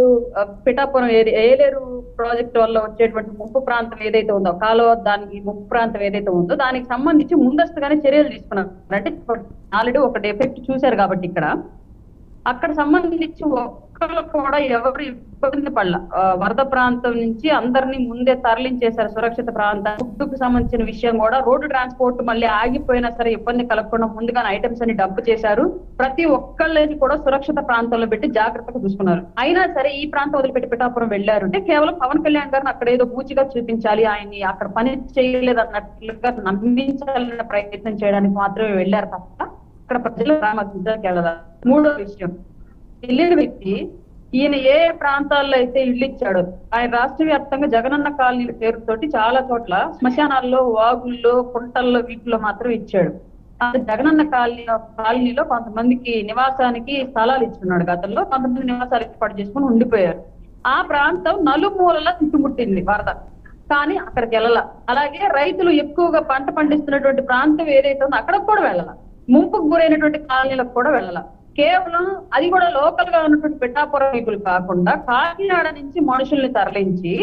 పిఠాపురం ఏలేరు ప్రాజెక్ట్ వల్ల వచ్చేటువంటి ముప్పు ప్రాంతం ఏదైతే ఉందో, కాలువ దానికి ముప్పు ప్రాంతం ఏదైతే ఉందో దానికి సంబంధించి ముందస్తుగానే చర్యలు తీసుకున్నారు. అంటే ఆల్రెడీ ఒకటి ఎఫెక్ట్ చూశారు కాబట్టి అక్కడ సంబంధించి ఒక్కరు కూడా ఎవరు ఇబ్బంది పడల. వరద ప్రాంతం నుంచి అందరినీ ముందే తరలించేశారు సురక్షిత ప్రాంతం. ఫుడ్కు సంబంధించిన విషయం కూడా, రోడ్డు ట్రాన్స్పోర్ట్ మళ్ళీ ఆగిపోయినా సరే ఇబ్బంది కలగకుండా ముందుగానే ఐటమ్స్ అన్ని డంప్ చేశారు. ప్రతి ఒక్కళ్ళని కూడా సురక్షిత ప్రాంతంలో పెట్టి జాగ్రత్తగా చూసుకున్నారు. అయినా సరే ఈ ప్రాంతం వదిలిపెట్టి పిఠాపురం వెళ్లారు అంటే కేవలం పవన్ కళ్యాణ్ గారిని అక్కడ ఏదో పూచిగా చూపించాలి, ఆయన్ని అక్కడ పని చేయలేదు అన్నట్లుగా నమ్మించాలన్న ప్రయత్నం చేయడానికి మాత్రమే వెళ్లారు తప్ప అక్కడ ప్రజలు రామకి వెళ్ళదా. మూడో విషయం, వెళ్ళిన వ్యక్తి ఈయన ఏ ప్రాంతాల్లో అయితే ఇల్లు ఇచ్చాడో, ఆయన రాష్ట్ర వ్యాప్తంగా జగనన్న కాలనీల పేరుతోటి చాలా చోట్ల శ్మశానాల్లో, వాగుల్లో, కుంటల్లో, వీటిలో మాత్రం ఇచ్చాడు. అది జగనన్న కాలనీలో కొంతమందికి నివాసానికి స్థలాలు ఇచ్చున్నాడు గతంలో, కొంతమంది నివాసాలు ఏర్పాటు చేసుకుని ఉండిపోయారు. ఆ ప్రాంతం నలుమూలలా చుట్టుముట్టింది వరద, కానీ అక్కడికి వెళ్ళాల. అలాగే రైతులు ఎక్కువగా పంట పండిస్తున్నటువంటి ప్రాంతం ఏదైతే ఉందో అక్కడికి కూడా వెళ్ళాల. ముంపుకు గురైనటువంటి కాలనీలకు కూడా వెళ్ళాల. కేవలం అది కూడా లోకల్ గా ఉన్నటువంటి పిఠాపురం పీపుల్ కాకుండా కాకినాడ నుంచి మనుషుల్ని తరలించి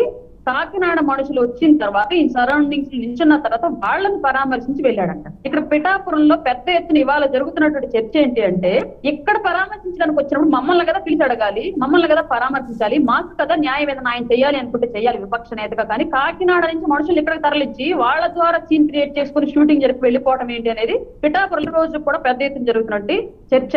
కాకినాడ మనుషులు వచ్చిన తర్వాత ఈ సరౌండింగ్స్ నిల్చున్న తర్వాత వాళ్ళని పరామర్శించి వెళ్ళాడంట. ఇక్కడ పిఠాపురంలో పెద్ద ఎత్తున ఇవాళ జరుగుతున్నటువంటి చర్చ ఏంటి అంటే, ఇక్కడ పరామర్శించడానికి వచ్చినప్పుడు మమ్మల్ని కదా పిలిచి అడగాలి, మమ్మల్ని కదా పరామర్శించాలి, మాకు కదా న్యాయం ఏదైనా ఆయన చేయాలి అనుకుంటే చేయాలి విపక్ష నేతగా. కానీ కాకినాడ నుంచి మనుషులు ఇక్కడికి తరలించి వాళ్ళ ద్వారా సీన్ క్రియేట్ చేసుకుని షూటింగ్ జరిపి వెళ్ళిపోవడం ఏంటి అనేది పిఠాపురం రోజు కూడా పెద్ద ఎత్తున జరుగుతున్నట్టు చర్చ.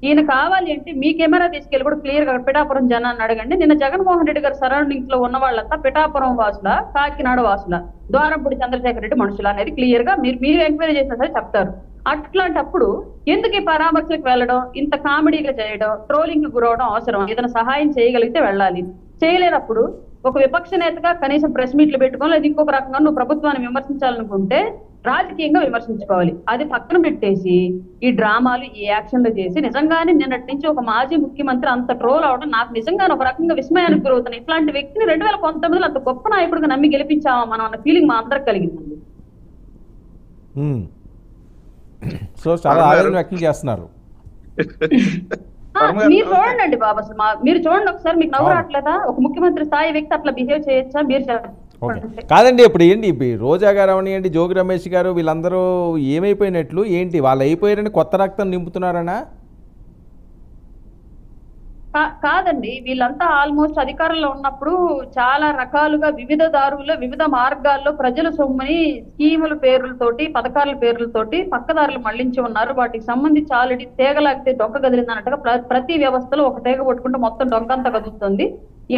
ఈయన కావాలి అంటే మీ కెమెరా తీసుకెళ్లి కూడా క్లియర్ గా పిఠాపురం జనాన్ని అడగండి. నిన్న జగన్మోహన్ రెడ్డి గారి సరౌండింగ్స్ లో ఉన్న వాళ్ళంతా పిఠాపురం వాసుల, కాకినాడ వాసుల, ద్వారంపూడి చంద్రశేఖర్ రెడ్డి మనుషుల అనేది క్లియర్ గా మీరు ఎంక్వైరీ చేసినా సరే చెప్తారు. అట్లాంటప్పుడు ఎందుకు ఈ పరామర్శకు వెళ్ళడం, ఇంత కామెడీగా చేయడం, ట్రోలింగ్ గురవడం అవసరం? ఏదైనా సహాయం చేయగలిగితే వెళ్ళాలి. చేయలేనప్పుడు ఒక విపక్ష నేతగా కనీసం ప్రెస్ మీట్లు పెట్టుకోవాలి, లేదా ఇంకొక రకంగా నువ్వు ప్రభుత్వాన్ని విమర్శించాలనుకుంటే రాజకీయంగా విమర్శించుకోవాలి. అది పక్కన పెట్టేసి ఈ డ్రామాలు, ఈ యాక్షన్లు చేసి నిజంగానే నిన్నటి నుంచి ఒక మాజీ ముఖ్యమంత్రి అంత ట్రోల్ అవడం నాకు నిజంగానే ఒక రకంగా విస్మయానికి గురవుతున్నాయి. ఇట్లాంటి వ్యక్తిని 2019లో అంత గొప్ప నాయకుడిగా నమ్మి గెలిపించామా మనం అన్న ఫీలింగ్ మా అందరికి కలిగిందండి. సో చాలా ఆవేదన వ్యక్తం చేస్తున్నారు. మీరు చూడండి బాబు, అసలు మీరు చూడండి ఒకసారి, మీకు నవ్వు రావట్లేదా? ఒక ముఖ్యమంత్రి స్థాయి వ్యక్తి అట్లా బిహేవ్ చేయొచ్చా? మీరు కాదండి, ఇప్పుడు ఏంటి రోజా గారు అవనియండి, జోగి రమేష్ గారు వీళ్ళందరూ ఏమైపోయినట్లు ఏంటి? వాళ్ళు అయిపోయారని కొత్త రక్తం నింపుతున్నారనా? కాదండి, వీళ్ళంతా ఆల్మోస్ట్ అధికారంలో ఉన్నప్పుడు చాలా రకాలుగా వివిధ దారుల్లో వివిధ మార్గాల్లో ప్రజల సొమ్ముని స్కీముల పేర్లతోటి, పథకాల పేర్లతోటి పక్కదారులు మళ్లించి ఉన్నారు. వాటికి సంబంధించి ఆల్రెడీ తీగలాగితే డొక్క కదిలింది అన్నట్టుగా ప్రతి వ్యవస్థలో ఒక తీగ పట్టుకుంటే మొత్తం డొక్కంతా కదులుతుంది.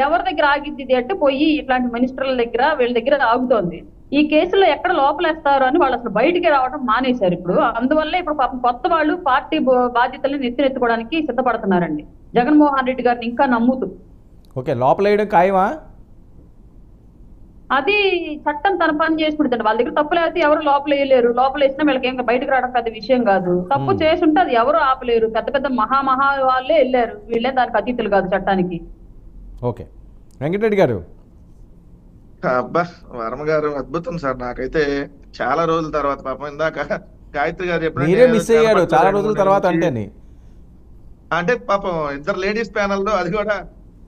ఎవరి దగ్గర ఆగిద్ది అంటే పోయి ఇట్లాంటి మినిస్టర్ల దగ్గర వీళ్ళ దగ్గర ఆగుతోంది. ఈ కేసులో ఎక్కడ లోపలేస్తారు అని వాళ్ళు అసలు బయటికి రావడం మానేశారు ఇప్పుడు. అందువల్ల ఇప్పుడు పాపం కొత్త వాళ్ళు పార్టీ బాధ్యతల్ని నెత్తినెత్తుకోవడానికి సిద్ధపడుతున్నారండి, జగన్మోహన్ రెడ్డి గారిని ఇంకా నమ్ముతూ. ఓకే, లోపలేయడం ఖాయమా? అది చట్టం తన పని చేసుకుంటుంది. వాళ్ళ దగ్గర తప్పు లేకపోతే ఎవరు లోపల వేయలేరు. లోపల వేసినా వీళ్ళకి ఏం బయటకు రావడం పెద్ద విషయం కాదు. తప్పు చేసుంటే అది ఎవరు ఆపలేరు. పెద్ద పెద్ద మహా వాళ్ళే వెళ్ళారు, వీళ్ళే దానికి అతీతులు కాదు చట్టానికి. ఓకే, వెంకటరెడ్డి గారు. అబ్బా, వర్మ గారు అద్భుతం సార్. నాకైతే చాలా రోజుల తర్వాత పాపం ఇందాక గాయత్రి గారు చెప్పినట్టు చాలా రోజుల తర్వాత అంటే పాపం ఇద్దరు లేడీస్ ప్యానల్ లో, అది కూడా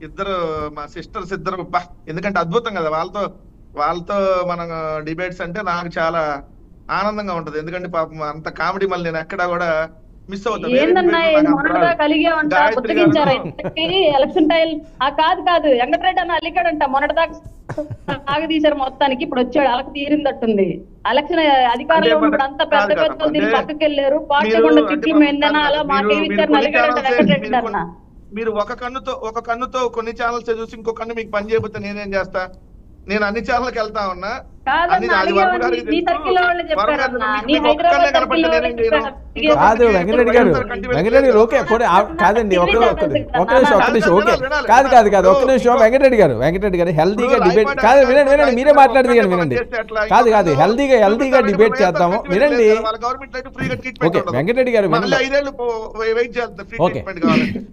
ఇద్దరు మా సిస్టర్స్ ఇద్దరు. ఎందుకంటే అద్భుతం కదా, వాళ్ళతో మనం డిబేట్స్ అంటే నాకు చాలా ఆనందంగా ఉంటది. ఎందుకంటే పాపం అంత కామెడీ మళ్ళీ నేను ఎక్కడా కూడా మిస్ అవుతాను. ఎలక్షన్ టైం కాదు వెంకటరెడ్డి అన్న అలిగాడంట మొన్నటిదాకా ఆగదీశారు మొత్తానికి. ఇప్పుడు వచ్చాడు, అలక తీరిందట్టుంది. ఎలక్షన్ అధికారంలో ఉన్నప్పుడు అంతా పెద్ద పెద్దలు దీని పక్కకి వెళ్ళారు. పార్టీకుండా తిట్టి ఏందన్నా అలా మాట్లాడిచ్చారు అలిగాడంట వెంకటరెడ్డి అన్న. మీరు ఒక కన్నుతో కొన్ని ఛానల్స్ చూసి ఇంకో కన్ను మీకు పని చేయబోతే నేనేం చేస్తా? నేను అన్ని ఛానల్కి వెళ్తా ఉన్నా. కాదు వెంకటరెడ్డి గారు, ఓకే కాదండి, ఒక్క నిమిషం ఓకే ఒక్క నిమిషం వెంకటరెడ్డి గారు హెల్దీగా డిబేట్ కాదు, వినండి మీరే మాట్లాడితే కానీ వినండి. కాదు హెల్దీగా డిబేట్ చేద్దాము, వినండి. ఓకే వెంకటరెడ్డి గారు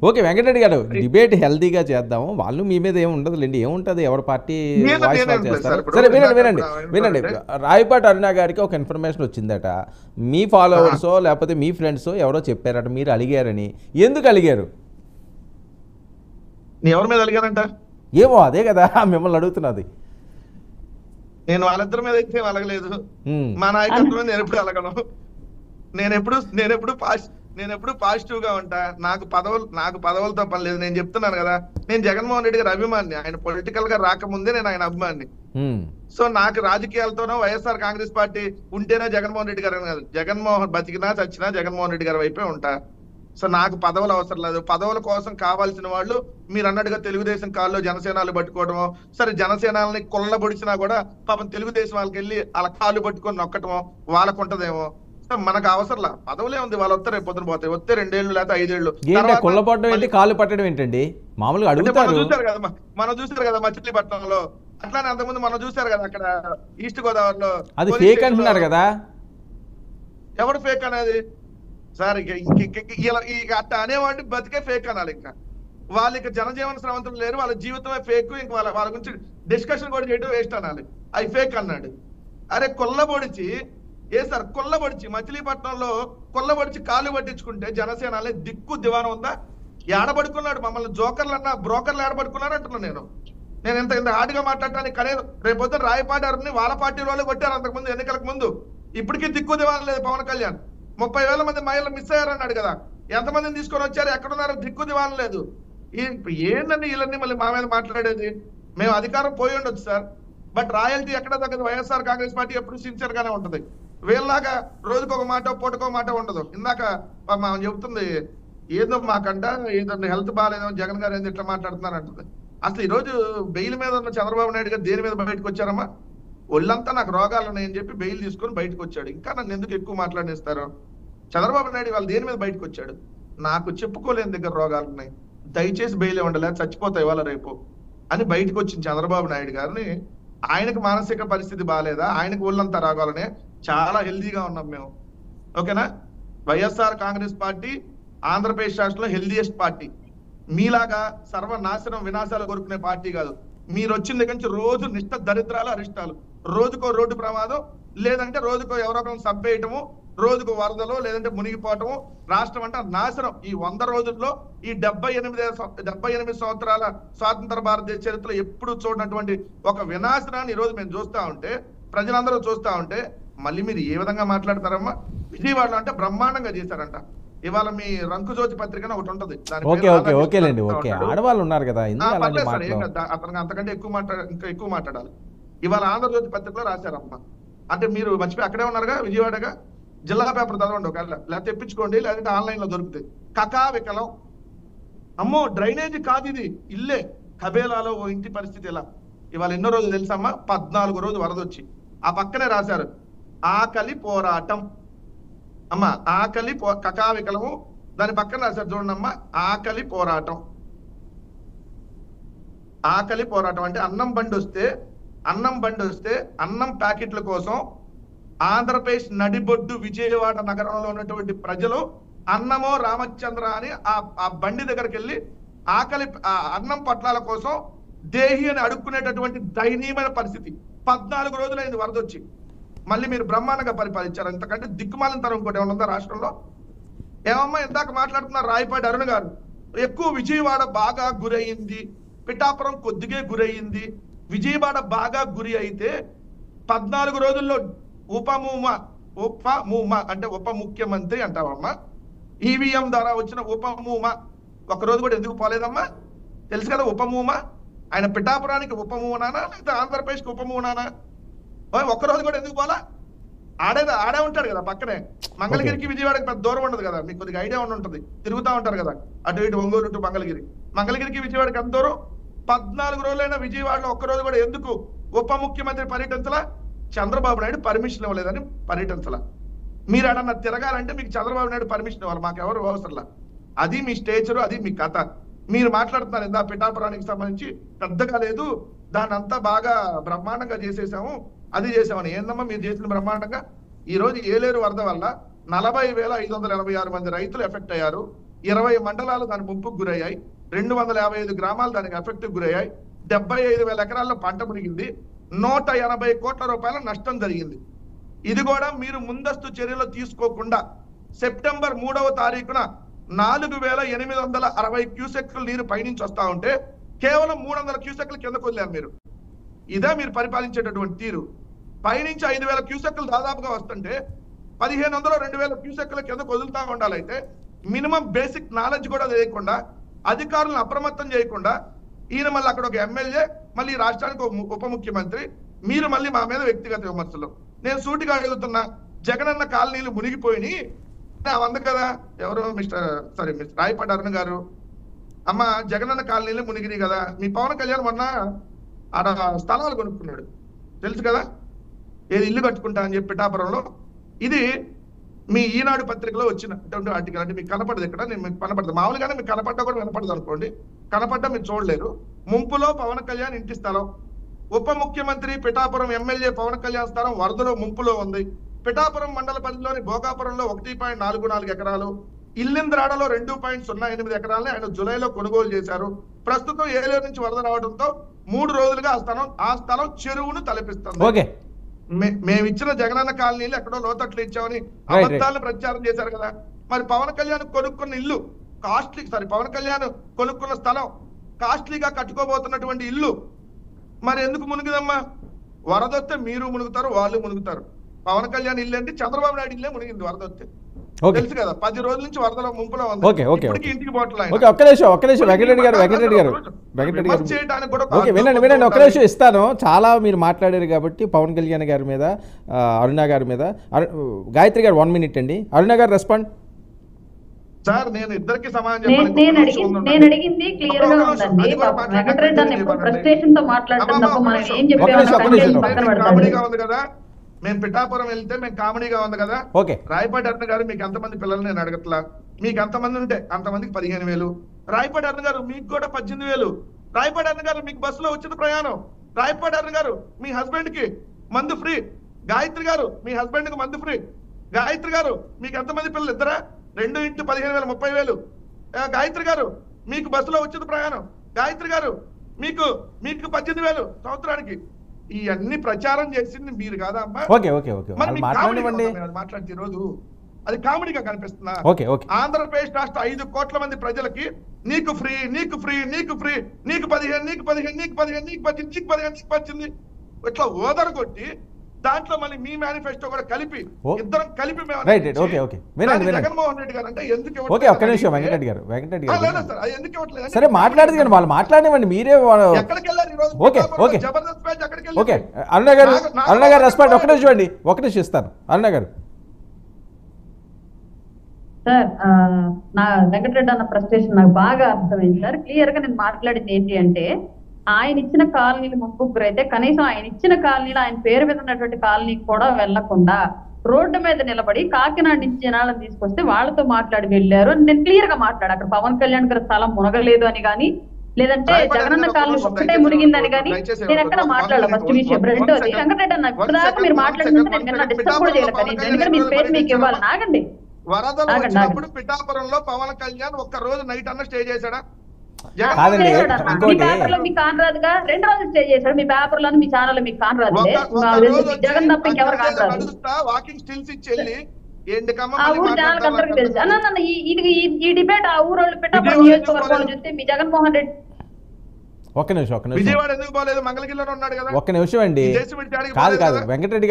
ఓకే వెంకటరెడ్డి గారు డిబేట్ హెల్దీగా చేద్దాము. వాళ్ళు మీ మీద ఏమి ఉండదులేండి, ఏముంటది ఎవరి పార్టీ వాయిస్ చేస్తారు. సరే వినండి. రాయపాటి అరుణ గారికి ఒక ఇన్ఫర్మేషన్ వచ్చిందట, మీ ఫాలోవర్సో లేకపోతే మీ ఫ్రెండ్సో ఎవరో చెప్పారట మీరు అలిగారని. ఎందుకు అలిగారు? ఎవరి మీద అలిగానంట? ఏమో అదే కదా మిమ్మల్ని అడుగుతున్నది. నేను వాళ్ళిద్దరి మీద అయితే అలగలేదు. మా నాయకత్వం నేను ఎప్పుడు అలగను. నేను ఎప్పుడు పాజిటివ్ గా ఉంటా. నాకు పదవులతో పని లేదు. నేను చెప్తున్నాను కదా, నేను జగన్మోహన్ రెడ్డి గారి అభిమాని. ఆయన పొలిటికల్ గా రాకముందే నేను ఆయన అభిమాని. సో నాకు రాజకీయాలతోనో వైఎస్ఆర్ కాంగ్రెస్ పార్టీ ఉంటేనే జగన్మోహన్ రెడ్డి గారు కాదు, జగన్మోహన్ బతికినా చచ్చినా జగన్మోహన్ రెడ్డి గారి వైపే ఉంటా. సో నాకు పదవులు అవసరం లేదు. పదవుల కోసం కావాల్సిన వాళ్ళు మీరు అన్నట్టుగా తెలుగుదేశం కాళ్ళు జనసేనలు పట్టుకోవడమో, సరే జనసేనల్ని కొల్లబొడిచినా కూడా పాపం తెలుగుదేశం వాళ్ళకి వెళ్ళి వాళ్ళ కాళ్ళు పట్టుకొని నొక్కటమో వాళ్ళకు ఉంటదేమో. మనకు అవసరంలా, పదవులే ఉంది. వాళ్ళు వస్తే రేపు పొద్దున పోతాయి, వస్తే 2 ఏళ్ళు లేకపోతే 5 ఏళ్ళు. కొల్లబొట్టడం ఏంటి, కాళ్ళు పట్టడం ఏంటండి? మామూలుగా మనం చూసారు కదా మచిలీపట్నంలో. అట్లానే అంతకుముందు మనం చూసారు కదా అక్కడ ఈస్ట్ గోదావరిలో. అది ఫేక్ అంటున్నారు కదా. ఎవడు ఫేక్ అనేది సార్? అట్లా అనేవాడిని బతికే ఫేక్ అనాలి. ఇంకా వాళ్ళు ఇక జనజీవన స్రవంతులు లేరు, వాళ్ళ జీవితమే ఫేక్. ఇంకా వాళ్ళ గురించి డిస్కషన్ కూడా చేయడం వేస్ట్ అనాలి. అవి ఫేక్ అన్నాడు. అరే కొల్లబొడిచి సార్ కొల్లబడిచి మచిలీపట్నంలో కొల్లబడిచి కాళ్ళు పట్టించుకుంటే జనసేన దిక్కు దివానం ఉందా? ఏడబడుకున్నాడు మమ్మల్ని జోకర్లన్నా బ్రోకర్లు ఏడబడుకున్నారు అంటున్నా నేను ఇంత హార్డ్గా మాట్లాడటానికి కనీసం రేపొద్దున రాయపాటి అరుణ్ని వాళ్ళ పార్టీ వాళ్ళు కొట్టారు అంతకుముందు ఎన్నికలకు ముందు. ఇప్పటికీ దిక్కు దివానం లేదు పవన్ కళ్యాణ్. 30,000 మంది మహిళలు మిస్ అయ్యారన్నాడు కదా, ఎంతమందిని తీసుకొని వచ్చారు, ఎక్కడున్నారు? దిక్కు దివానం లేదు. ఏంటండి వీళ్ళన్నీ మళ్ళీ మా మీద మాట్లాడేది? మేము అధికారం పోయి ఉండొచ్చు సార్, బట్ రాయల్టీ ఎక్కడ తగ్గదు. వైఎస్ఆర్ కాంగ్రెస్ పార్టీ ఎప్పుడు సిన్సియర్ గానే ఉంటది. వీళ్ళలాగా రోజుకు ఒక మాట పూటకో మాట ఉండదు. ఇందాక చెబుతుంది ఏదో మాకంట ఏదో హెల్త్ బాగాలేదో జగన్ గారు ఏంది ఇట్లా మాట్లాడుతున్నారు అంటుంది. అసలు ఈ రోజు బెయిల్ మీద ఉన్న చంద్రబాబు నాయుడు గారు దేని మీద బయటకు వచ్చారమ్మా? ఒళ్ళంతా నాకు రోగాలు ఉన్నాయని చెప్పి బెయిల్ తీసుకొని బయటకు వచ్చాడు. ఇంకా నన్ను ఎందుకు ఎక్కువ మాట్లాడేస్తారు? చంద్రబాబు నాయుడు వాళ్ళు దేని మీద బయటకు వచ్చాడు? నాకు చెప్పుకోలేని దగ్గర రోగాలు ఉన్నాయి, దయచేసి బెయిల్ ఇవ్వండి చచ్చిపోతాయి ఇవాళ రేపు అని బయటకు వచ్చింది చంద్రబాబు నాయుడు గారిని. ఆయనకు మానసిక పరిస్థితి బాగాలేదా? ఆయనకు ఒళ్ళంతా రాగాలనే చాలా హెల్దీగా ఉన్నాం మేము. ఓకేనా? వైఎస్ఆర్ కాంగ్రెస్ పార్టీ ఆంధ్రప్రదేశ్ రాష్ట్రంలో హెల్దీయెస్ట్ పార్టీ. మీలాగా సర్వనాశనం వినాశాలు కోరుకునే పార్టీ కాదు. మీరు వచ్చిన దగ్గర నుంచి రోజు నిష్ట దరిద్రాలు అరిష్టాలు, రోజుకో రోడ్డు ప్రమాదం, లేదంటే రోజుకో ఎవరో ఒకరిని చంపేయటము, రోజుకు వరదలు, లేదంటే మునిగిపోవటము, రాష్ట్రం అంటే నాశనం. ఈ 100 రోజుల్లో ఈ 78 సంవత్సరాల స్వాతంత్ర భారతదేశ చరిత్రలో ఎప్పుడు చూడనటువంటి ఒక వినాశనాన్ని ఈ రోజు మేము చూస్తా ఉంటే, ప్రజలందరూ చూస్తా ఉంటే మళ్ళీ మీరు ఏ విధంగా మాట్లాడతారమ్మా? విజయవాడలో అంటే బ్రహ్మాండంగా చేశారంట. ఇవాళ మీ రంకుజ్యోతి పత్రిక ఒకటి ఉంటది, ఆడవాళ్ళు ఉన్నారు కదా, అతనికి అంతకంటే ఇంకా ఎక్కువ మాట్లాడాలి. ఇవాళ ఆంధ్రజ్యోతి పత్రికలో రాశారమ్మా. అంటే మీరు మర్చిపోయి అక్కడే ఉన్నారుగా, విజయవాడగా, జిల్లా పేపర్ చదవండి ఒకవేళ, లేకపోతే తెప్పించుకోండి, లేదంటే ఆన్లైన్ లో దొరుకుతాయి. కకావికలం. అమ్మో డ్రైనేజీ కాదు ఇది, ఇల్లే. కబేలాలో ఓ ఇంటి పరిస్థితి ఎలా ఇవాళ ఎన్నో రోజులు తెలుసమ్మా? 14 రోజు వరద వచ్చి ఆ పక్కనే రాశారు ఆకలి పోరాటం. అమ్మా ఆకలి కకావికలము, దాని పక్కన రాశారు చూడండి అమ్మా, ఆకలి పోరాటం. ఆకలి పోరాటం అంటే అన్నం బండి వస్తే అన్నం ప్యాకెట్ల కోసం ఆంధ్రప్రదేశ్ నడిబొడ్డు విజయవాడ నగరంలో ఉన్నటువంటి ప్రజలు అన్నమో రామచంద్ర అని ఆ బండి దగ్గరికి వెళ్ళి ఆకలి అన్నం పట్లాల కోసం దేహి అని అడుక్కునేటటువంటి దయనీయమైన పరిస్థితి. 14 రోజులైంది వరద వచ్చి. మళ్ళీ మీరు బ్రహ్మాండంగా పరిపాలించారు. ఇంతకంటే దిక్కుమాలిన తరం ఇంకోటి ఏమన్నా ఉందా రాష్ట్రంలో? ఏమమ్మా ఇందాక మాట్లాడుతున్నారు రాయపాటి అరుణ్ గారు, ఎక్కువ విజయవాడ బాగా గురయ్యింది, పిఠాపురం కొద్దిగా గురయ్యింది. విజయవాడ బాగా గురి అయితే 14 రోజుల్లో ఉప అంటే ఉప ముఖ్యమంత్రి అంటావమ్మా, ఈవీఎం ద్వారా వచ్చిన ఉపమూమ ఒకరోజు కూడా ఎందుకు పోలేదమ్మా? తెలుసు కదా ఉపమూమ. ఆయన పిఠాపురానికి ఉపమూనానా, లేకపోతే ఆంధ్రప్రదేశ్కి ఉపమూనానా? ఒక్కరోజు కూడా ఎందుకు పోలా? ఆడే ఉంటాడు కదా పక్కనే. మంగళగిరికి విజయవాడకి పెద్ద దూరం ఉండదు కదా, మీకు కొద్దిగా ఐడియా ఉంటుంది, తిరుగుతూ ఉంటారు కదా అటు ఇటు, ఒంగోలు టు మంగళగిరికి విజయవాడకి ఎంత దూరం? 14 రోజులైనా విజయవాడలో ఒక్కరోజు కూడా ఎందుకు ఉప ముఖ్యమంత్రి పర్యటించలా? చంద్రబాబు నాయుడు పర్మిషన్ ఇవ్వలేదని పర్యటించలా. మీరు అడన్నా తిరగాలంటే మీకు చంద్రబాబు నాయుడు పర్మిషన్ ఇవ్వాలి, మాకు ఎవరు అవసరంలా. అది మీ స్టేచరు, అది మీ కథ. మీరు మాట్లాడుతున్నారు ఇందా పిఠాపురానికి సంబంధించి పెద్దగా లేదు, దాన్ని అంతా బాగా బ్రహ్మాండంగా చేసేసాము, అది చేసామని. ఏందమ్మా మీరు చేసిన బ్రహ్మాండంగా? ఈ రోజు ఏలేరు వరద వల్ల 40,586 మంది రైతులు ఎఫెక్ట్ అయ్యారు. 20 మండలాలు దాని ముంపుకు గురయ్యాయి. 255 గ్రామాలు దానికి ఎఫెక్ట్ గురయ్యాయి. 75,000 ఎకరాల్లో పంట మునిగింది. 180 కోట్ల రూపాయల నష్టం జరిగింది. ఇది కూడా మీరు ముందస్తు చర్యలు తీసుకోకుండా సెప్టెంబర్ 3వ తారీఖున 4,860 క్యూసెక్లు నీరు పైనుంచి వస్తా ఉంటే కేవలం 300 క్యూసెక్లు కిందకు వదిలేరు మీరు. ఇదే మీరు పరిపాలించేటటువంటి తీరు. పైనుంచి 5,000 క్యూసెక్లు దాదాపుగా వస్తుంటే 1,500 2,000 క్యూసెక్ల కిందకు వదులుతా ఉండాలైతే మినిమం బేసిక్ నాలెడ్జ్ కూడా లేకుండా, అధికారులను అప్రమత్తం చేయకుండా, ఈయన మళ్ళీ అక్కడ ఒక ఎమ్మెల్యే, మళ్ళీ రాష్ట్రానికి ఉప ముఖ్యమంత్రి, మీరు మళ్ళీ మా మీద వ్యక్తిగత విమర్శలు. నేను సూటిగా అడుగుతున్నా, జగనన్న కాలనీలు మునిగిపోయి వంద కదా, ఎవరు మిస్టర్ రాయపాటి అరుణ్ గారు, అమ్మ జగనన్న కాలనీలు మునిగినాయి కదా, మీ పవన్ కళ్యాణ్ మొన్న ఆడ స్థలాలు కొనుక్కున్నాడు తెలుసు కదా, ఏది ఇల్లు కట్టుకుంటా అని చెప్పి పిఠాపురంలో. ఇది మీ ఈనాడు పత్రికలో వచ్చినటువంటి ఆర్టికల్. అంటే మీకు కనపడదు ఇక్కడ, నేను మీకు కనపడదు, మామూలుగానే మీకు కనపడ్డా కూడా వినపడదు అనుకోండి, కనపడ్డా మీరు చూడలేరు. ముంపులో పవన్ కళ్యాణ్ ఇంటి స్థలం, ఉప ముఖ్యమంత్రి పిఠాపురం ఎమ్మెల్యే పవన్ కళ్యాణ్ స్థలం వరదలో ముంపులో ఉంది. పిఠాపురం మండల పరిధిలోని భోగాపురంలో 1.44 ఎకరాలు, ఇల్లింద్రాడలో 2.08 ఎకరాలని ఆయన జూలైలో కొనుగోలు చేశారు. ప్రస్తుతం ఏలేరు నుంచి వరద రావడంతో 3 రోజులుగా ఆ స్థలం చెరువును తలపిస్తుంది. మేము ఇచ్చిన జగనన్న కాలనీలు ఎక్కడో లోతట్లు ఇచ్చామని అబద్ధాలను ప్రచారం చేశారు కదా. మరి పవన్ కళ్యాణ్ కొనుక్కున్న ఇల్లు కాస్ట్లీ, పవన్ కళ్యాణ్ కొనుక్కున్న స్థలం కాస్ట్లీగా కట్టుకోబోతున్నటువంటి ఇల్లు మరి ఎందుకు మునిగిదమ్మా? వరదొస్తే మీరు మునుగుతారు, వాళ్ళు మునుగుతారు. పవన్ కళ్యాణ్ ఇల్లు అంటే చంద్రబాబు నాయుడు ఇల్లే మునిగింది వరదొస్తే, తెలుసు కదా. 10 రోజుల నుంచి వరదల ముంపులో ఉంది, ఇంటికి పోవట్లేదు. ఒక్క నిమిషం వెంకటరెడ్డి గారు వినండి ఒక్క నిమిషం ఇస్తాను. చాలా మీరు మాట్లాడారు కాబట్టి పవన్ కళ్యాణ్ గారి మీద, అరుణ గారి మీద. గాయత్రి గారు 1 minute అండి. అరుణ గారు రెస్పాండ్. సార్ నేను ఇద్దరికి సమాధానం నేను అడిగింది క్లియర్ గా ఉందండి. వెంకటరెడ్డి అన్న ఎప్పుడు ఫ్రస్ట్రేషన్ తో మాట్లాడటం తప్ప మనం ఏం చెప్పాము కామెడీగా ఉంది కదా. మేము పిఠాపురం వెళ్తే మేము కామెడీగా ఉంది కదా. రాయపాటి అరుణ గారు మీకు ఎంతమంది పిల్లలు నేను అడగట్లా, మీకు ఎంతమంది ఉంటే అంతమందికి 15,000. రాయపాటి అరుణ గారు మీకు కూడా 18,000. రాయపాటి అరుణ గారు మీకు బస్సులో ఉచిత ప్రయాణం. రాయపాటి అరుణ గారు మీ హస్బెండ్ కి మందు ఫ్రీ. గాయత్రి గారు మీ హస్బెండ్ కి మందు ఫ్రీ. గాయత్రి గారు మీకు ఎంతమంది పిల్లలు? 2 ఇంటూ 15,000 30,000. గాయత్రి గారు మీకు బస్సులో ఉచిత ప్రయాణం. గాయత్రి గారు మీకు 18,000 సంవత్సరానికి. ఇవన్నీ ప్రచారం చేసింది మీరు కాదా అమ్మా? మాట్లాడితే రోజు అది కామెడీగా కనిపిస్తున్నా? ఆంధ్రప్రదేశ్ రాష్ట్ర 5 కోట్ల మంది ప్రజలకి నీకు ఫ్రీ, నీకు ఫ్రీ, నీకు ఫ్రీ, నీకు 15, నీకు 15, నీకు 15, నీకు 15, నీకు 15, నీకు 18 ఇట్లా ఓదర కొట్టి దాంట్లో మళ్ళీ మీ మేనిఫెస్టో కూడా కలిపి ఇద్దరం కలిపి జగన్మోహన్ రెడ్డి గారు అంటే ఎందుకు వెంకటరెడ్డి గారు ఎందుకు ఇవ్వట్లేదు? సరే మాట్లాడదు కానీ వాళ్ళు మాట్లాడేవండి మీరే. ఎక్కడికి వెళ్ళారు ఈ రోజు? జబర్దస్త్ మ్యాచ్ ఎక్కడికి వెళ్ళారు? అరుణ గారు రెస్పాండ్. ఒకటే చూడండి, ఒకటే ఇస్తాను. అరుణ గారు. సార్ నా వెంకటరెడ్డి అన్న ఫ్రస్ట్రేషన్ నాకు బాగా అర్థమైంది సార్. క్లియర్ గా నేను మాట్లాడింది ఏంటి అంటే, ఆయన ఇచ్చిన కాలనీలు ముగ్గురు అయితే కనీసం ఆయన ఇచ్చిన కాలనీలు ఆయన పేరు మీద ఉన్నటువంటి కాలనీకి కూడా వెళ్లకుండా రోడ్డు మీద నిలబడి కాకినాడ నుంచి జనాలను తీసుకొస్తే వాళ్ళతో మాట్లాడి వెళ్ళారు అని నేను క్లియర్ గా మాట్లాడు. అక్కడ పవన్ కళ్యాణ్ గారి స్థలం మునగలేదు అని కానీ, లేదంటే జగనన్న కాలనీ ఒక్కటే మునిగిందని కానీ నేను ఎక్కడ మాట్లాడాలి. ఫస్ట్ విషయం. రెండోది వెంకటరెడ్డి అన్న ఇప్పుడు దాకా మీరు మాట్లాడినందుకు నేను డిస్టర్బ్ కూడా చేయలేదు కానీ ఎందుకంటే మీ పేరు మీకు ఇవ్వాలి. నాగండి వరదలు వచ్చినప్పుడు పిఠాపురంలో పవన్ కళ్యాణ్ ఒక్క రోజు నైట్ అన్న స్టే చేశాడా? మీ పేపర్లో మీకు కానరాదుగా 2 రోజులు స్టే చేశాడు. మీ పేపర్లో మీ ఛానల్ మీకు కానరాదు. జగన్ తప్ప ఇంకెవరు కానరాదు. వాకింగ్ స్టిల్స్ ఇచ్చి వెళ్ళి ఆ ఊరు జనాలకు అందరికి తెలుసు అన్న. ఈ డిబేట్ ఆ ఊరు వాళ్ళు పిఠాపురం నియోజకవర్గంలో చూస్తే మీ జగన్మోహన్ రెడ్డి ఒక్క నిమిషం ఒక్క నిమిషం అండి. కాదు వెంకటరెడ్డి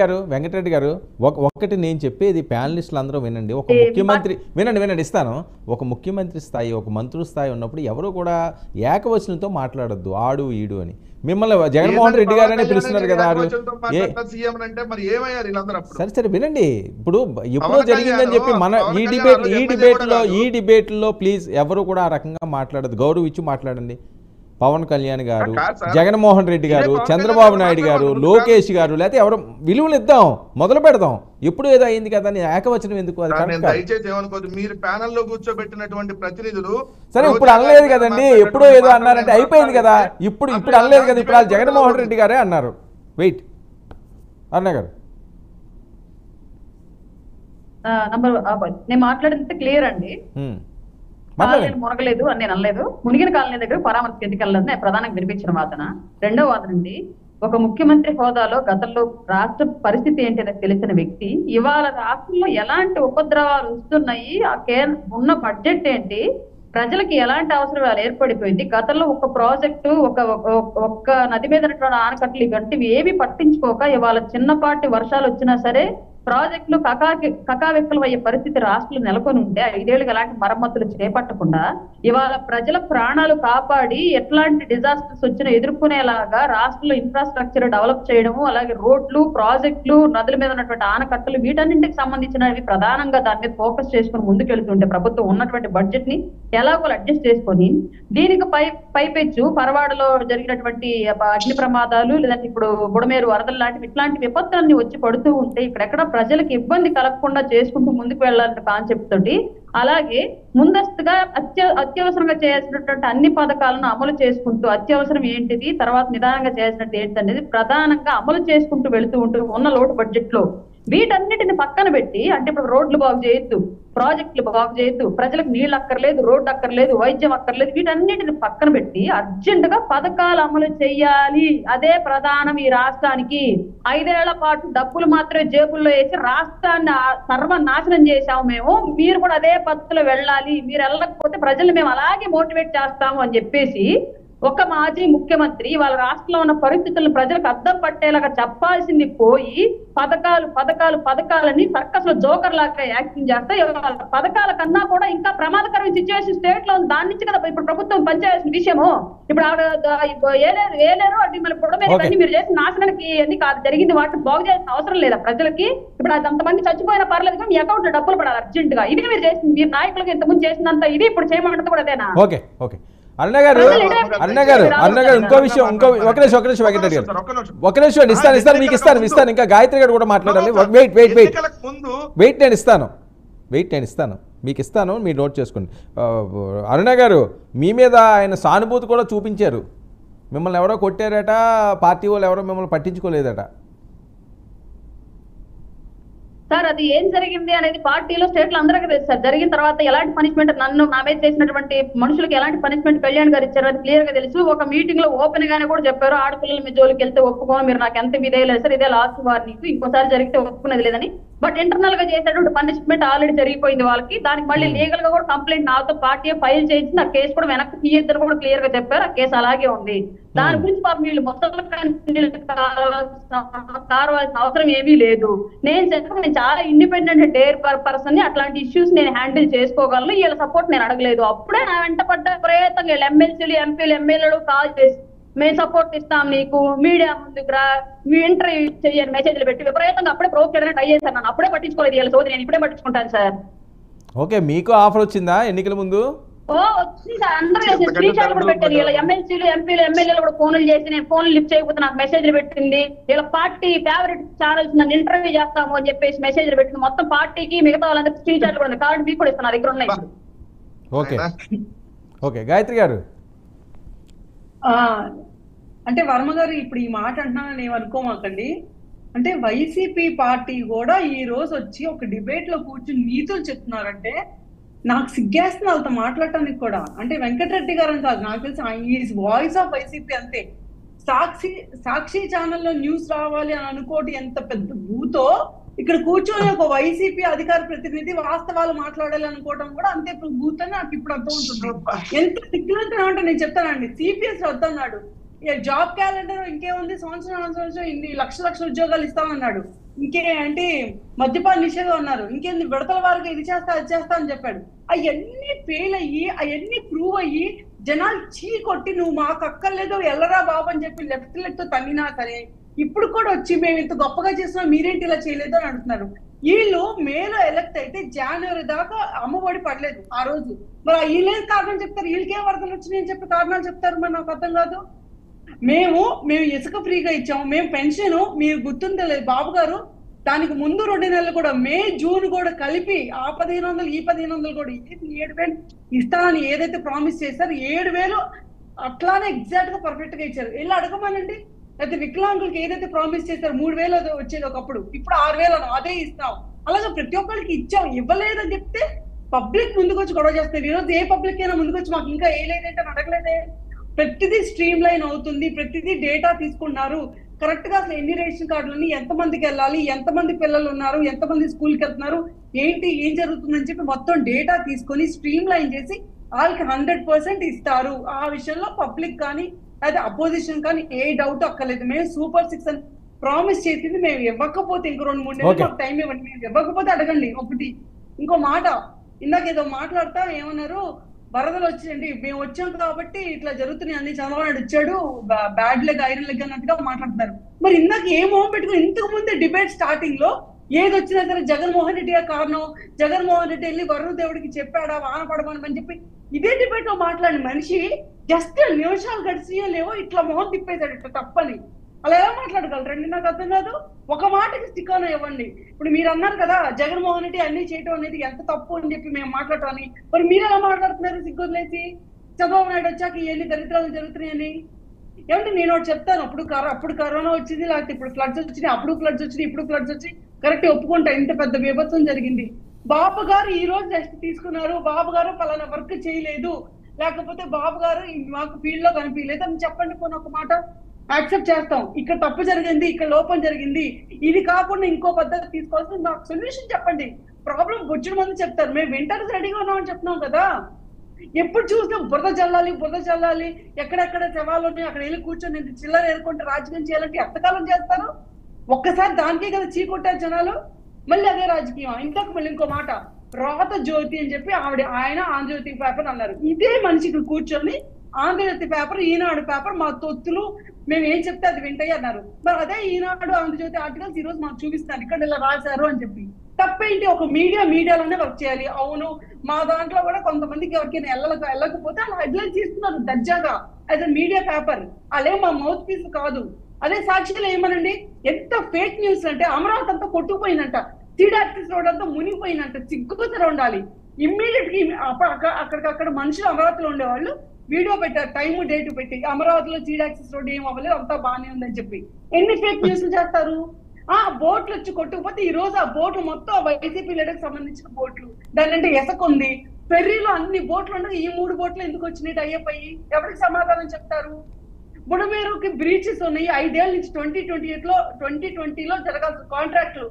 గారు ఒక్కటి నేను చెప్పేది ప్యానలిస్టులు అందరూ వినండి. ఒక ముఖ్యమంత్రి వినండి ఇస్తాను. ఒక ముఖ్యమంత్రి స్థాయి, ఒక మంత్రుల స్థాయి ఉన్నప్పుడు ఎవరు కూడా ఏకవచనంతో మాట్లాడొద్దు ఆడు ఈడు అని. మిమ్మల్ని జగన్మోహన్ రెడ్డి గారు అని పిలుస్తున్నారు కదా. సరే వినండి. ఇప్పుడు ఎప్పుడో జరిగిందని చెప్పి మన ఈ డిబేట్లో ప్లీజ్ ఎవరు కూడా ఆ రకంగా మాట్లాడదు. గౌరవం ఇచ్చి మాట్లాడండి. పవన్ కళ్యాణ్ గారు, జగన్మోహన్ రెడ్డి గారు, చంద్రబాబు నాయుడు గారు, లోకేష్ గారు, లేకపోతే ఎవరు విలువలు ఇద్దాం, మొదలు పెడదాం. ఎప్పుడు ఏదో అయింది కదా అని ఏకవచనం ఎందుకు? మీరు ప్యానెల్ లో కూర్చోబెట్టినటువంటి ప్రతినిధులు సరే ఇప్పుడు అనలేదు కదండి. ఎప్పుడో ఏదో అన్నారంటే అయిపోయింది కదా. ఇప్పుడు అనలేదు కదా. ఇప్పుడు వాళ్ళు జగన్మోహన్ రెడ్డి గారే అన్నారు. వెయిట్ అన్న గారు నేను మాట్లాడితే క్లియర్ అండి. కాలనీలు మునగలేదు అని నేను అనలేదు. మునిగిన కాలనీ దగ్గర పరామర్శకు ఎందుకు వెళ్ళలేదు నేను ప్రధానంగా వినిపించిన వాదన. రెండో వాదన అండి, ఒక ముఖ్యమంత్రి హోదాలో గతంలో రాష్ట్ర పరిస్థితి ఏంటనే తెలిసిన వ్యక్తి ఇవాళ రాష్ట్రంలో ఎలాంటి ఉపద్రవాలు వస్తున్నాయి, ఉన్న బడ్జెట్ ఏంటి, ప్రజలకి ఎలాంటి అవసరాలు ఏర్పడిపోయింది, గతంలో ఒక ప్రాజెక్టు ఒక్క నది మీద ఆనకట్టలు ఇవంటివి ఏవి పట్టించుకోక ఇవాళ చిన్నపాటి వర్షాలు వచ్చినా సరే ప్రాజెక్టులు కకావిక్కలు అయ్యే పరిస్థితి రాష్ట్రంలో నెలకొని ఉంటే 5 ఏళ్ళుగా ఎలాంటి మరమ్మతులు చేపట్టకుండా ఇవాళ ప్రజల ప్రాణాలు కాపాడి ఎట్లాంటి డిజాస్టర్స్ వచ్చినా ఎదుర్కొనేలాగా రాష్ట్రంలో ఇన్ఫ్రాస్ట్రక్చర్ డెవలప్ చేయడము, అలాగే రోడ్లు, ప్రాజెక్టులు, నదుల మీద ఉన్నటువంటి ఆనకట్టలు వీటన్నింటికి సంబంధించినవి ప్రధానంగా దాని మీద ఫోకస్ చేసుకుని ముందుకెళ్తుంటే ప్రభుత్వం ఉన్నటువంటి బడ్జెట్ ని ఎలాగో అడ్జస్ట్ చేసుకొని దీనికి పైపెచ్చు పరవాడలో జరిగినటువంటి అగ్ని ప్రమాదాలు, లేదంటే ఇప్పుడు బుడమేరు వరదలు లాంటివి ఇట్లాంటి విపత్తులన్నీ వచ్చి పడుతూ ఉంటే ఇక్కడెక్కడ ప్రజలకు ఇబ్బంది కలగకుండా చేసుకుంటూ ముందుకు వెళ్లాలనే కాన్సెప్ట్ తోటి, అలాగే ముందస్తుగా అత్యవసరంగా చేయాల్సినటువంటి అన్ని పథకాలను అమలు చేసుకుంటూ అత్యవసరం ఏంటిది, తర్వాత నిదానంగా చేయాల్సినట్టు ఏంటి అనేది ప్రధానంగా అమలు చేసుకుంటూ వెళుతూ ఉంటూ ఉన్న లోటు బడ్జెట్ లో వీటన్నిటిని పక్కన పెట్టి, అంటే ఇప్పుడు రోడ్లు బాగు చేయొద్దు, ప్రాజెక్టులు బాగు చేయొద్దు, ప్రజలకు నీళ్ళు అక్కర్లేదు, రోడ్డు అక్కర్లేదు, వైద్యం అక్కర్లేదు, వీటన్నిటిని పక్కన పెట్టి అర్జెంట్ గా పథకాలు అమలు చేయాలి. అదే ప్రధానం ఈ రాష్ట్రానికి. 5 ఏళ్ల పాటు డబ్బులు మాత్రమే జేబుల్లో వేసి రాష్ట్రాన్ని సర్వనాశనం చేశాము మేము. మీరు కూడా అదే పద్ధతిలో వెళ్ళాలి, మీరు వెళ్ళకపోతే ప్రజలు మేము అలాగే మోటివేట్ చేస్తాము అని చెప్పేసి ఒక మాజీ ముఖ్యమంత్రి వాళ్ళ రాష్ట్రంలో ఉన్న పరిస్థితులను ప్రజలకు అద్దం పట్టేలాగా చెప్పాల్సింది పోయి పథకాలని సర్కస్ లో జోకర్ లాగా యాక్టింగ్ చేస్తే, పథకాల కన్నా కూడా ఇంకా ప్రమాదకరమైన సిచ్యువేషన్ స్టేట్ లో ఉంది. దాని నుంచి కదా ఇప్పుడు ప్రభుత్వం పనిచేయాల్సిన విషయము. ఇప్పుడు ఏలేరు అది మన పొడమేది మీరు చేసిన నాశనానికి ఎన్ని కాదు జరిగింది, వాటిని బాగు చేయాల్సిన అవసరం లేదా ప్రజలకి? ఇప్పుడు అది అంతమంది చచ్చిపోయినా పర్లేదు కానీ మీ అకౌంట్ లో డబ్బులు పడాలి అర్జెంట్ గా. ఇది మీరు చేసింది, మీరు నాయకులకు ఇంతకుముందు చేసినంత ఇది ఇప్పుడు చేయమంటే కూడా అదేనా? ఓకే ఓకే అరుణ గారు ఇంకో విషయం, ఒక నిమిషం వెంకటరెడ్డి గారు, ఒక నిమిషం ఇస్తాను మీకు ఇస్తాను. ఇంకా గాయత్రి గారు కూడా మాట్లాడాలి. వెయిట్ నేను ఇస్తాను మీకు ఇస్తాను, మీరు నోట్ చేసుకోండి. అరుణ గారు, మీ మీద ఆయన సానుభూతి కూడా చూపించారు. మిమ్మల్ని ఎవరో కొట్టారట, పార్టీ వాళ్ళు ఎవరో మిమ్మల్ని పట్టించుకోలేదట. సార్ అది ఏం జరిగింది అనేది పార్టీలో స్టేట్ లో అందరికీ తెలుసు సార్. జరిగిన తర్వాత ఎలాంటి పనిష్మెంట్ నా మీద చేసినటువంటి మనుషులకు ఎలాంటి పనిష్మెంట్ కళ్యాణ్ గారు ఇచ్చారు అది క్లియర్ గా తెలుసు. ఒక మీటింగ్ లో ఓపెన్ గానే కూడా చెప్పారు, ఆడపిల్లల మీ జోలికి వెళ్తే ఒప్పుకోను, మీరు నాకు ఎంత ఇదే లేదు సార్, ఇదే లాస్ట్ వార్నింగ్, ఇంకోసారి జరిగితే ఒప్పుకునేది లేదని. బట్ ఇంటర్నల్ గా చేసేటువంటి పనిష్మెంట్ ఆల్రెడీ జరిగిపోయింది వాళ్ళకి. దానికి మళ్ళీ లీగల్ గా కూడా కంప్లైంట్ నాతో పార్టీ ఫైల్ చేయించింది. ఆ కేసు కూడా వెనక్కి తీయద్దని కూడా క్లియర్ గా చెప్పారు. ఆ కేసు అలాగే ఉంది. దాని గురించి పాపం వీళ్ళు మొత్తం కావాల్సిన అవసరం ఏమీ లేదు. నేను చాలా ఇండిపెండెంట్ డేర్ పర్సన్ ని, అట్లాంటి ఇష్యూస్ నేను హ్యాండిల్ చేసుకోగలను, వీళ్ళ సపోర్ట్ నేను అడగలేదు. అప్పుడే నా వెంట పడ్డ ప్రయత్నం వీళ్ళు ఎమ్మెల్సీలు ఎంపీలు ఎమ్మెల్యేలు కాల్ చేసి మేము సపోర్ట్ ఇస్తాం నీకు, మీడియా ముందుకు రా, మీ ఇంటర్వ్యూ చేయని మెసేజ్లు పెట్టి విపరీతంగా అప్పుడే ప్రూవ్ చేయడానికి ట్రై చేశాను. నన్ను అప్పుడే పట్టించుకోలేదు వీళ్ళ సోది, నేను ఇప్పుడే పట్టించుకుంటాను సార్. ఓకే, మీకు ఆఫర్ వచ్చిందా ఎన్నికల ముందు? వచ్చింది సార్, అందరూ స్క్రీన్ షాట్ కూడా పెట్టారు. వీళ్ళ ఎమ్మెల్సీలు ఎంపీలు ఎమ్మెల్యేలు కూడా ఫోన్లు చేసి, నేను ఫోన్లు లిఫ్ట్ చేయకపోతే నాకు మెసేజ్లు పెట్టింది. వీళ్ళ పార్టీ ఫేవరెట్ ఛానల్స్ నన్ను ఇంటర్వ్యూ చేస్తాము అని చెప్పేసి మెసేజ్లు పెట్టింది. మొత్తం పార్టీకి మిగతా వాళ్ళందరూ స్క్రీన్ షాట్లు కూడా ఉంది. కార్డు మీకు కూడా ఇస్తున్నా, దగ్గర ఉన్నాయి. ఓకే గాయత్రి గారు, అంటే వర్మ గారు ఇప్పుడు ఈ మాట అంటున్నానని ఏమనుకోమాకండి. అంటే వైసీపీ పార్టీ కూడా ఈ రోజు వచ్చి ఒక డిబేట్ లో కూర్చుని నీతులు చెప్తున్నారంటే నాకు సిగ్గేస్తుంది వాళ్ళతో మాట్లాడటానికి కూడా. అంటే వెంకటరెడ్డి గారు అని కాదు, నాకు తెలిసి ఈజ్ వాయిస్ ఆఫ్ వైసీపీ అంతే. సాక్షి ఛానల్లో న్యూస్ రావాలి అని అనుకోటి ఎంత పెద్ద భూతో ఇక్కడ కూర్చొని ఒక వైసీపీ అధికార ప్రతినిధి వాస్తవాలు మాట్లాడాలి అనుకోవడం కూడా అంతే భూత్ అని నాకు ఇప్పుడు అర్థం అవుతుంది. ఎంత సిగ్గులంటే అంటే నేను చెప్తానండి, సిపిఎస్ వద్దన్నాడు, జాబ్ క్యాలెండర్ ఇంకేముంది, సంవత్సరం ఇన్ని లక్షల ఉద్యోగాలు ఇస్తామన్నాడు. ఇంకే అంటే మద్యపాన నిషేధం అన్నారు, ఇంకేంది విడతల వారికి ఇది చేస్తా అది చేస్తా అని చెప్పాడు. అవన్నీ ఫెయిల్ అయ్యి అవన్నీ ప్రూవ్ అయ్యి జనాలు చీ కొట్టి నువ్వు మాకు అక్కర్లేదు ఎల్లరా బాబు అని చెప్పి లెఫ్ట్ తో తన్నినా సరే ఇప్పుడు కూడా వచ్చి మేము ఇంత గొప్పగా చేసినా మీరేంటి ఇలా చేయలేదు అని అంటున్నారు. వీళ్ళు మేలో ఎలక్ట్ అయితే జనవరి దాకా అమ్మఒడి పడలేదు ఆ రోజు. మరి వీళ్ళేం కారణం చెప్తారు, వీళ్ళకేం వరదలు వచ్చినాయని చెప్పి కారణాలు చెప్తారు. మరి నాకు అర్థం కాదు. మేము ఇసుక ఫ్రీగా ఇచ్చాము, మేము పెన్షన్ మీరు గుర్తుండలేదు బాబు గారు, దానికి ముందు 2 నెలలు కూడా మే జూన్ కూడా కలిపి ఆ 1500 ఈ 1500 కూడా 7,000 ఇస్తానని ఏదైతే ప్రామిస్ చేశారో 7,000 అట్లానే ఎగ్జాక్ట్ గా పర్ఫెక్ట్ గా ఇచ్చారు. వెళ్ళి అడగమనండి. అయితే వికలాంగులకి ఏదైతే ప్రామిస్ చేశారో 3,000 వచ్చేది ఒకప్పుడు, ఇప్పుడు 6,000 అదే ఇస్తాం. అలాగే ప్రతి ఒక్కరికి ఇచ్చాం. ఇవ్వలేదని చెప్తే పబ్లిక్ ముందుకు వచ్చి గొడవ చేస్తారు. ఈరోజు ఏ పబ్లిక్ అయినా ముందుకు వచ్చి మాకు ఇంకా వేయలేదంటే అడగలేదే. ప్రతిదీ స్ట్రీమ్ లైన్ అవుతుంది, ప్రతిదీ డేటా తీసుకున్నారు. కరెక్ట్ గా అసలు ఎన్ని రేషన్ కార్డులని ఎంతమందికి వెళ్ళాలి, ఎంతమంది పిల్లలు ఉన్నారు, ఎంతమంది స్కూల్కి వెళ్తున్నారు, ఏం జరుగుతుందని చెప్పి మొత్తం డేటా తీసుకొని స్ట్రీమ్ లైన్ చేసి వాళ్ళకి 100% ఇస్తారు. ఆ విషయంలో పబ్లిక్ కానీ అయితే అపోజిషన్ కానీ ఏ డౌట్ అక్కర్లేదు. మేము సూపర్ 6 అని ప్రామిస్ చేసింది మేము ఇవ్వకపోతే ఇంకో 2-3 నెలలు మాకు టైం ఇవ్వండి, మేము ఇవ్వకపోతే అడగండి. ఒకటి ఇంకో మాట ఇందాక ఏదో మాట్లాడతా ఏమన్నారు, వరదలు వచ్చాయండి మేము వచ్చాం కాబట్టి ఇట్లా జరుగుతున్నాయి అన్ని, చంద్రబాబు నాయుడు వచ్చాడు బ్యాడ్ లెగ్ ఐరన్ లెగ్ అన్నట్టుగా మాట్లాడుతున్నారు. మరి ఇందాక ఏ మొహం పెట్టుకుని ఇంతకు ముందే డిబేట్ స్టార్టింగ్ లో ఏది వచ్చినా సరే జగన్మోహన్ రెడ్డి కారణం, జగన్మోహన్ రెడ్డి వెళ్ళి వరుణ దేవుడికి చెప్పాడా వాన పడమని చెప్పి ఇదే డిబేట్ లో మాట్లాడిన మనిషి జస్ట్ నిమిషాలు గడిచియో లేవో ఇట్లా మొహం తిప్పేశాడు ఇట్లా తప్పని. అలా ఎలా మాట్లాడగలరండి? నాకు అర్థం కాదు. ఒక మాటకి స్టిక్ ఆన్ ఇవ్వండి. ఇప్పుడు మీరు అన్నారు కదా జగన్మోహన్ రెడ్డి అన్ని చేయటం అనేది ఎంత తప్పు అని చెప్పి మేము మాట్లాడటాన్ని, మరి మీరు ఎలా మాట్లాడుతున్నారు సిగ్గులేసి? చంద్రబాబు నాయుడు వచ్చాక ఎన్ని దరిద్రాలు జరుగుతున్నాయని ఏమంటే నేను ఒకటి చెప్తాను, అప్పుడు కరోనా వచ్చింది, లేకపోతే ఇప్పుడు ఫ్లడ్స్ వచ్చినాయి, అప్పుడు ఫ్లడ్స్ వచ్చినాయి, ఇప్పుడు ఫ్లడ్స్ వచ్చి కరెక్ట్ ఒప్పుకుంటా ఇంత పెద్ద విభత్సం జరిగింది. బాబు గారు ఈ రోజు రెస్ట్ తీసుకున్నారు, బాబు గారు పలానా వర్క్ చేయలేదు, లేకపోతే బాబు గారు మాకు ఫీల్డ్ లో కనిపించలేదు అని చెప్పండి, కొన్ని ఒక మాట యాక్సెప్ట్ చేస్తాం. ఇక్కడ తప్పు జరిగింది, ఇక్కడ లోపం జరిగింది, ఇది కాకుండా ఇంకో పద్ధతి తీసుకోవాల్సింది, నాకు సొల్యూషన్ చెప్పండి. ప్రాబ్లం బొచ్చుడు మంది చెప్తారు, మేము వింటర్స్ రెడీగా ఉన్నామని చెప్తున్నాం కదా. ఎప్పుడు చూసినా బురద చల్లాలి, ఎక్కడెక్కడ శవాలు ఉన్నాయి అక్కడ వెళ్ళి కూర్చొని చిల్లర ఏరుకుంటే రాజకీయం చేయాలంటే ఎంతకాలం చేస్తారు? ఒక్కసారి దానికే కదా చీకొట్టారు జనాలు. మళ్ళీ అదే రాజకీయం. ఇంతకు మళ్ళీ ఇంకో మాట, రాత జ్యోతి అని చెప్పి ఆయన ఆంధ్రజ్యోతి పేపర్ అన్నారు. ఇదే మనిషికి కూర్చొని ఆంధ్రజ్యోతి పేపర్, ఈనాడు పేపర్ మా తొత్తులు మేము ఏం చెప్తే అది వింటాయి అన్నారు. మరి అదే ఈనాడు ఆంధ్రజ్యోతి ఆర్టికల్స్ ఈ రోజు మాకు చూపిస్తున్నారు ఇక్కడ ఇలా రాశారు అని చెప్పి. తప్పేంటి? ఒక మీడియాలోనే వర్క్ చేయాలి. అవును, మా దాంట్లో కూడా కొంతమందికి ఎవరికైనా వెళ్ళకపోతే అలా హెడ్లైన్స్ తీస్తున్నారు దర్జాగా యాజ్ అ మీడియా పేపర్. అలే మా మౌత్ పీస్ కాదు. అదే సాక్షిలో ఏమనండి, ఎంత ఫేక్ న్యూస్ అంటే అమరావతి అంతా కొట్టుకుపోయిందంట, సీడాక్సిస్ రోడ్ అంతా మునిగిపోయిందంట, సిగ్గుసర ఉండాలి. ఇమ్మీడియట్ గా అక్కడికక్కడ మనుషులు అమరావతిలో ఉండేవాళ్ళు వీడియో పెట్టారు, టైము డేట్ పెట్టి, అమరావతిలో సీడాక్సిస్ రోడ్ ఏం అవ్వలేదు, అంతా బాగానే ఉందని చెప్పి. ఎన్ని ఫేక్ న్యూస్లు చేస్తారు? బోట్లు వచ్చి కొట్టుకుపోతే ఈ రోజు ఆ బోట్లు మొత్తం వైసీపీ లీడర్కి సంబంధించిన బోట్లు, దాని అంటే ఎసకుంది. ఫెర్రీలో అన్ని బోట్లు ఉండగా ఈ 3 బోట్లు ఎందుకు వచ్చినాయి టైఅప్ అయ్యి? ఎవరికి సమాధానం చెప్తారు? బుడమేరుకి బ్రీచెస్ ఉన్నాయి 5 ఏళ్ల నుంచి. 2020లో జరగాల్సిన కాంట్రాక్టులు,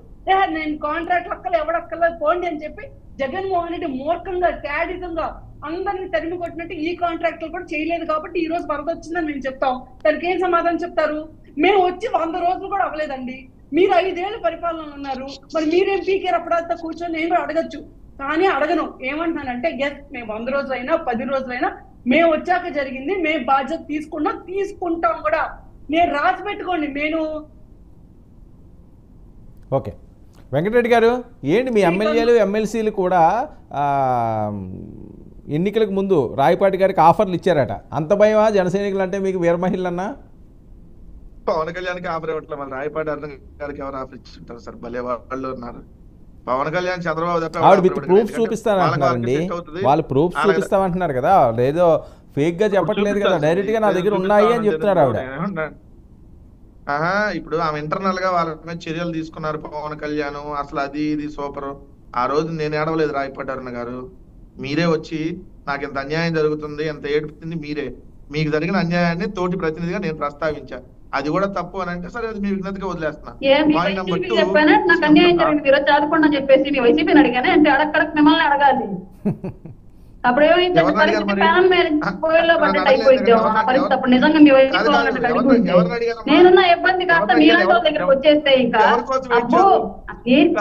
నేను కాంట్రాక్ట్లు అక్కలు ఎవడక్కర్లేదు పోండి అని చెప్పి జగన్మోహన్ రెడ్డి మూర్ఖంగా శాడిజంగా అందరినీ తరిమి కొట్టినట్టు ఈ కాంట్రాక్టులు కూడా చేయలేదు కాబట్టి ఈ రోజు వరద వచ్చిందని మేము చెప్తాం. దానికి ఏం సమాధానం చెప్తారు? మేము వచ్చి 100 రోజులు కూడా అవ్వలేదండి, మీరు 5 ఏళ్ళు పరిపాలన ఉన్నారు, మరి మీరేం పీకేరు? అప్పుడంతా కూర్చొని నేను అడగచ్చు, కానీ అడగను. ఏమంటున్నానంటే ఎస్, మేము 100 రోజులైనా 10 రోజులైనా మేము వచ్చాక జరిగింది, మేము బాధ్యత తీసుకుంటాం కూడా. నేను రాసి పెట్టుకోండి. నేను ఓకే వెంకటరెడ్డి గారు, ఏంటి మీ ఎమ్మెల్యేలు ఎమ్మెల్సీలు కూడా ఎన్నికలకు ముందు రాయపాటి గారికి ఆఫర్లు ఇచ్చారట, అంత భయమా జన సైనికులు అంటే మీకు? వీర మహిళన్నా పవన్ కళ్యాణ్కి ఆఫర్ ఇవ్వట్లేదు, మళ్ళీ రాయపాటి అర్జున్ గారికి ఎవరు ఆఫర్ ఇచ్చింటారు సార్? భలే వాళ్ళు ఉన్నారు. పవన్ కళ్యాణ్ చంద్రబాబు విత్ ప్రూఫ్ చూపిస్తానంటున్నారండి, వాళ్ళు ప్రూఫ్ చూపిస్తామంటున్నారు కదా, లేదో ఫేక్ గా చెప్పట్లేదు కదా, డైరెక్ట్ గా నా దగ్గర ఉన్నాయి అని చెప్తున్నారు ఆవిడ. ఇప్పుడు ఆమె ఇంటర్నల్ గా వాళ్ళ మీద చర్యలు తీసుకున్నారు పవన్ కళ్యాణ్, అసలు అది ఇది సూపర్. ఆ రోజు నేను ఏడవలేదు రాయపాటి అరుణ గారు, మీరే వచ్చి నాకు ఇంత అన్యాయం జరుగుతుంది, ఎంత ఏడుపుతుంది మీరే, మీకు జరిగిన అన్యాయాన్ని తోటి ప్రతినిధిగా నేను ప్రస్తావించాను, అది కూడా తప్పు అని అంటే సరే అది మీ విజ్ఞతగా వదిలేస్తున్నా. చెప్పేసి మీ వైసీపీని అడిగానే అంటే అడగడక మిమ్మల్ని అడగాలి. అప్పుడు ఏమైంది? నిజంగా మీ వైసీపీ నేనున్న ఇబ్బంది కాస్త మీలాంటి వాళ్ళ దగ్గరకు వచ్చేస్తే ఇంకా అబ్బో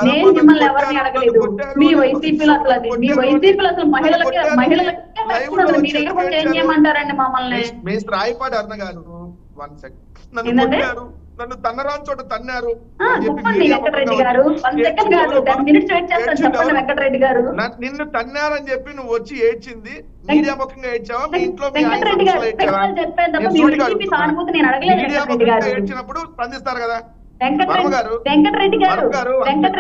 నేను మిమ్మల్ని ఎవరిని అడగలేదు. మీ వైసీపీలో అసలు మీ వైసీపీలో అసలు మహిళలకి మీ దగ్గరకు వచ్చి ఏం చేయమంటారండి మమ్మల్ని? రాయపాటి అరుణ గారు నన్ను తన్నరాని చోట తన్నారు. చెప్పండి వెంకటరెడ్డి గారు, 1 సెకండ్ కాదు 10 మినిట్స్ వెయిట్ చేస్తాను. చెప్పండి వెంకటరెడ్డి గారు. నిన్ను తన్నారని చెప్పి నువ్వు వచ్చి ఏడ్చింది మీడియా ముఖంగా ఏడ్చావా? మీ ఇంట్లో వెంకటరెడ్డి గారు సానుభూతి నేను అడగలేదు. వెంకటరెడ్డి గారు ఏడ్చినప్పుడు స్పందిస్తారు కదా. వెంకటరెడ్డి గారు నేను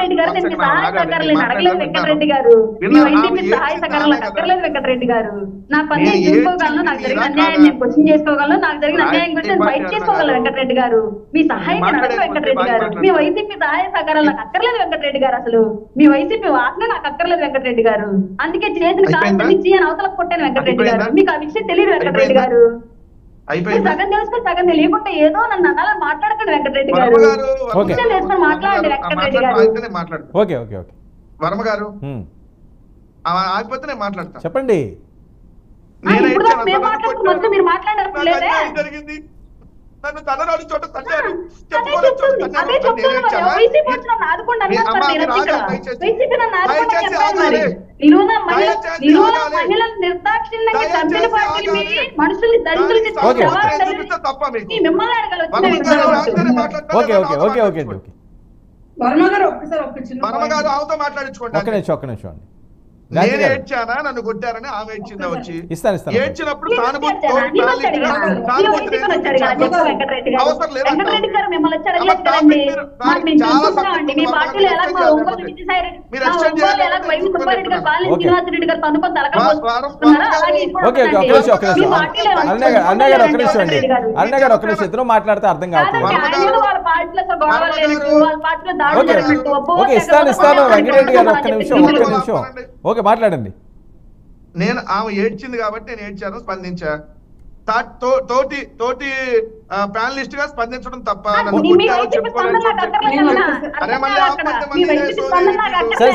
మీ సహాయ సహకారాలు నేను అడగలేదు. వెంకటరెడ్డి గారు మీ వైసీపీ సహాయ సహకారాలు అక్కర్లేదు. వెంకటరెడ్డి గారు నా పని నేను చూసుకోగలను, నాకు జరిగిన అన్యాయం నేను క్వశ్చన్ చేసుకోగలను, నాకు జరిగిన అన్యాయం గురించి నేను ఫైట్ చేసుకోగలను. వెంకటరెడ్డి గారు మీ సహాయం నేను అడగదు. వెంకటరెడ్డి గారు మీ వైసీపీ సహాయ సహకారాలు నాకు అక్కర్లేదు. వెంకటరెడ్డి గారు అసలు మీ వైసీపీ వాసన నాకు అక్కర్లేదు. వెంకటరెడ్డి గారు అందుకే చేసిన కాస్త ఇచ్చి అని అవతలకు కొట్టాను. వెంకటరెడ్డి గారు మీకు ఆ విషయం తెలియదు. వెంకటరెడ్డి గారు సగం తెలుసుకుని సగం తెలియకుండా ఏదో నన్ను అలా మాట్లాడకండి. వెంకటరెడ్డి గారు తెలుసుకొని మాట్లాడండి. వెంకటరెడ్డి గారు ఓకే ఓకే ఓకే వర్మ గారు ఆగిపోతే నేను మాట్లాడతా. చెప్పండి. మేము మాట్లాడుతున్నట్టు మీరు మాట్లాడారు లేదే. జరిగింది నన్ను తనరాని చోట తన్నారు. వర్మ గారు ఆవుతో మాట్లాడించుకోండి. ఒక్క నిమిషం నేను ఏడ్చానా నన్ను కొట్టారని ఆమె ఏడ్చిందా వచ్చి ఇస్తాను ఏడ్చినప్పుడు అవసరం ఇద్దరు మాట్లాడితే అర్థం కావట్లేదు. ఇస్తాను వెంకటరెడ్డి గారు ఒక్క నిమిషం. ఓకే మాట్లాడండి. నేను ఆమె ఏడ్చింది కాబట్టి నేను ఏడ్చాను, స్పందించా. తోటి ప్యానలిస్ట్ గా స్పందించడం తప్ప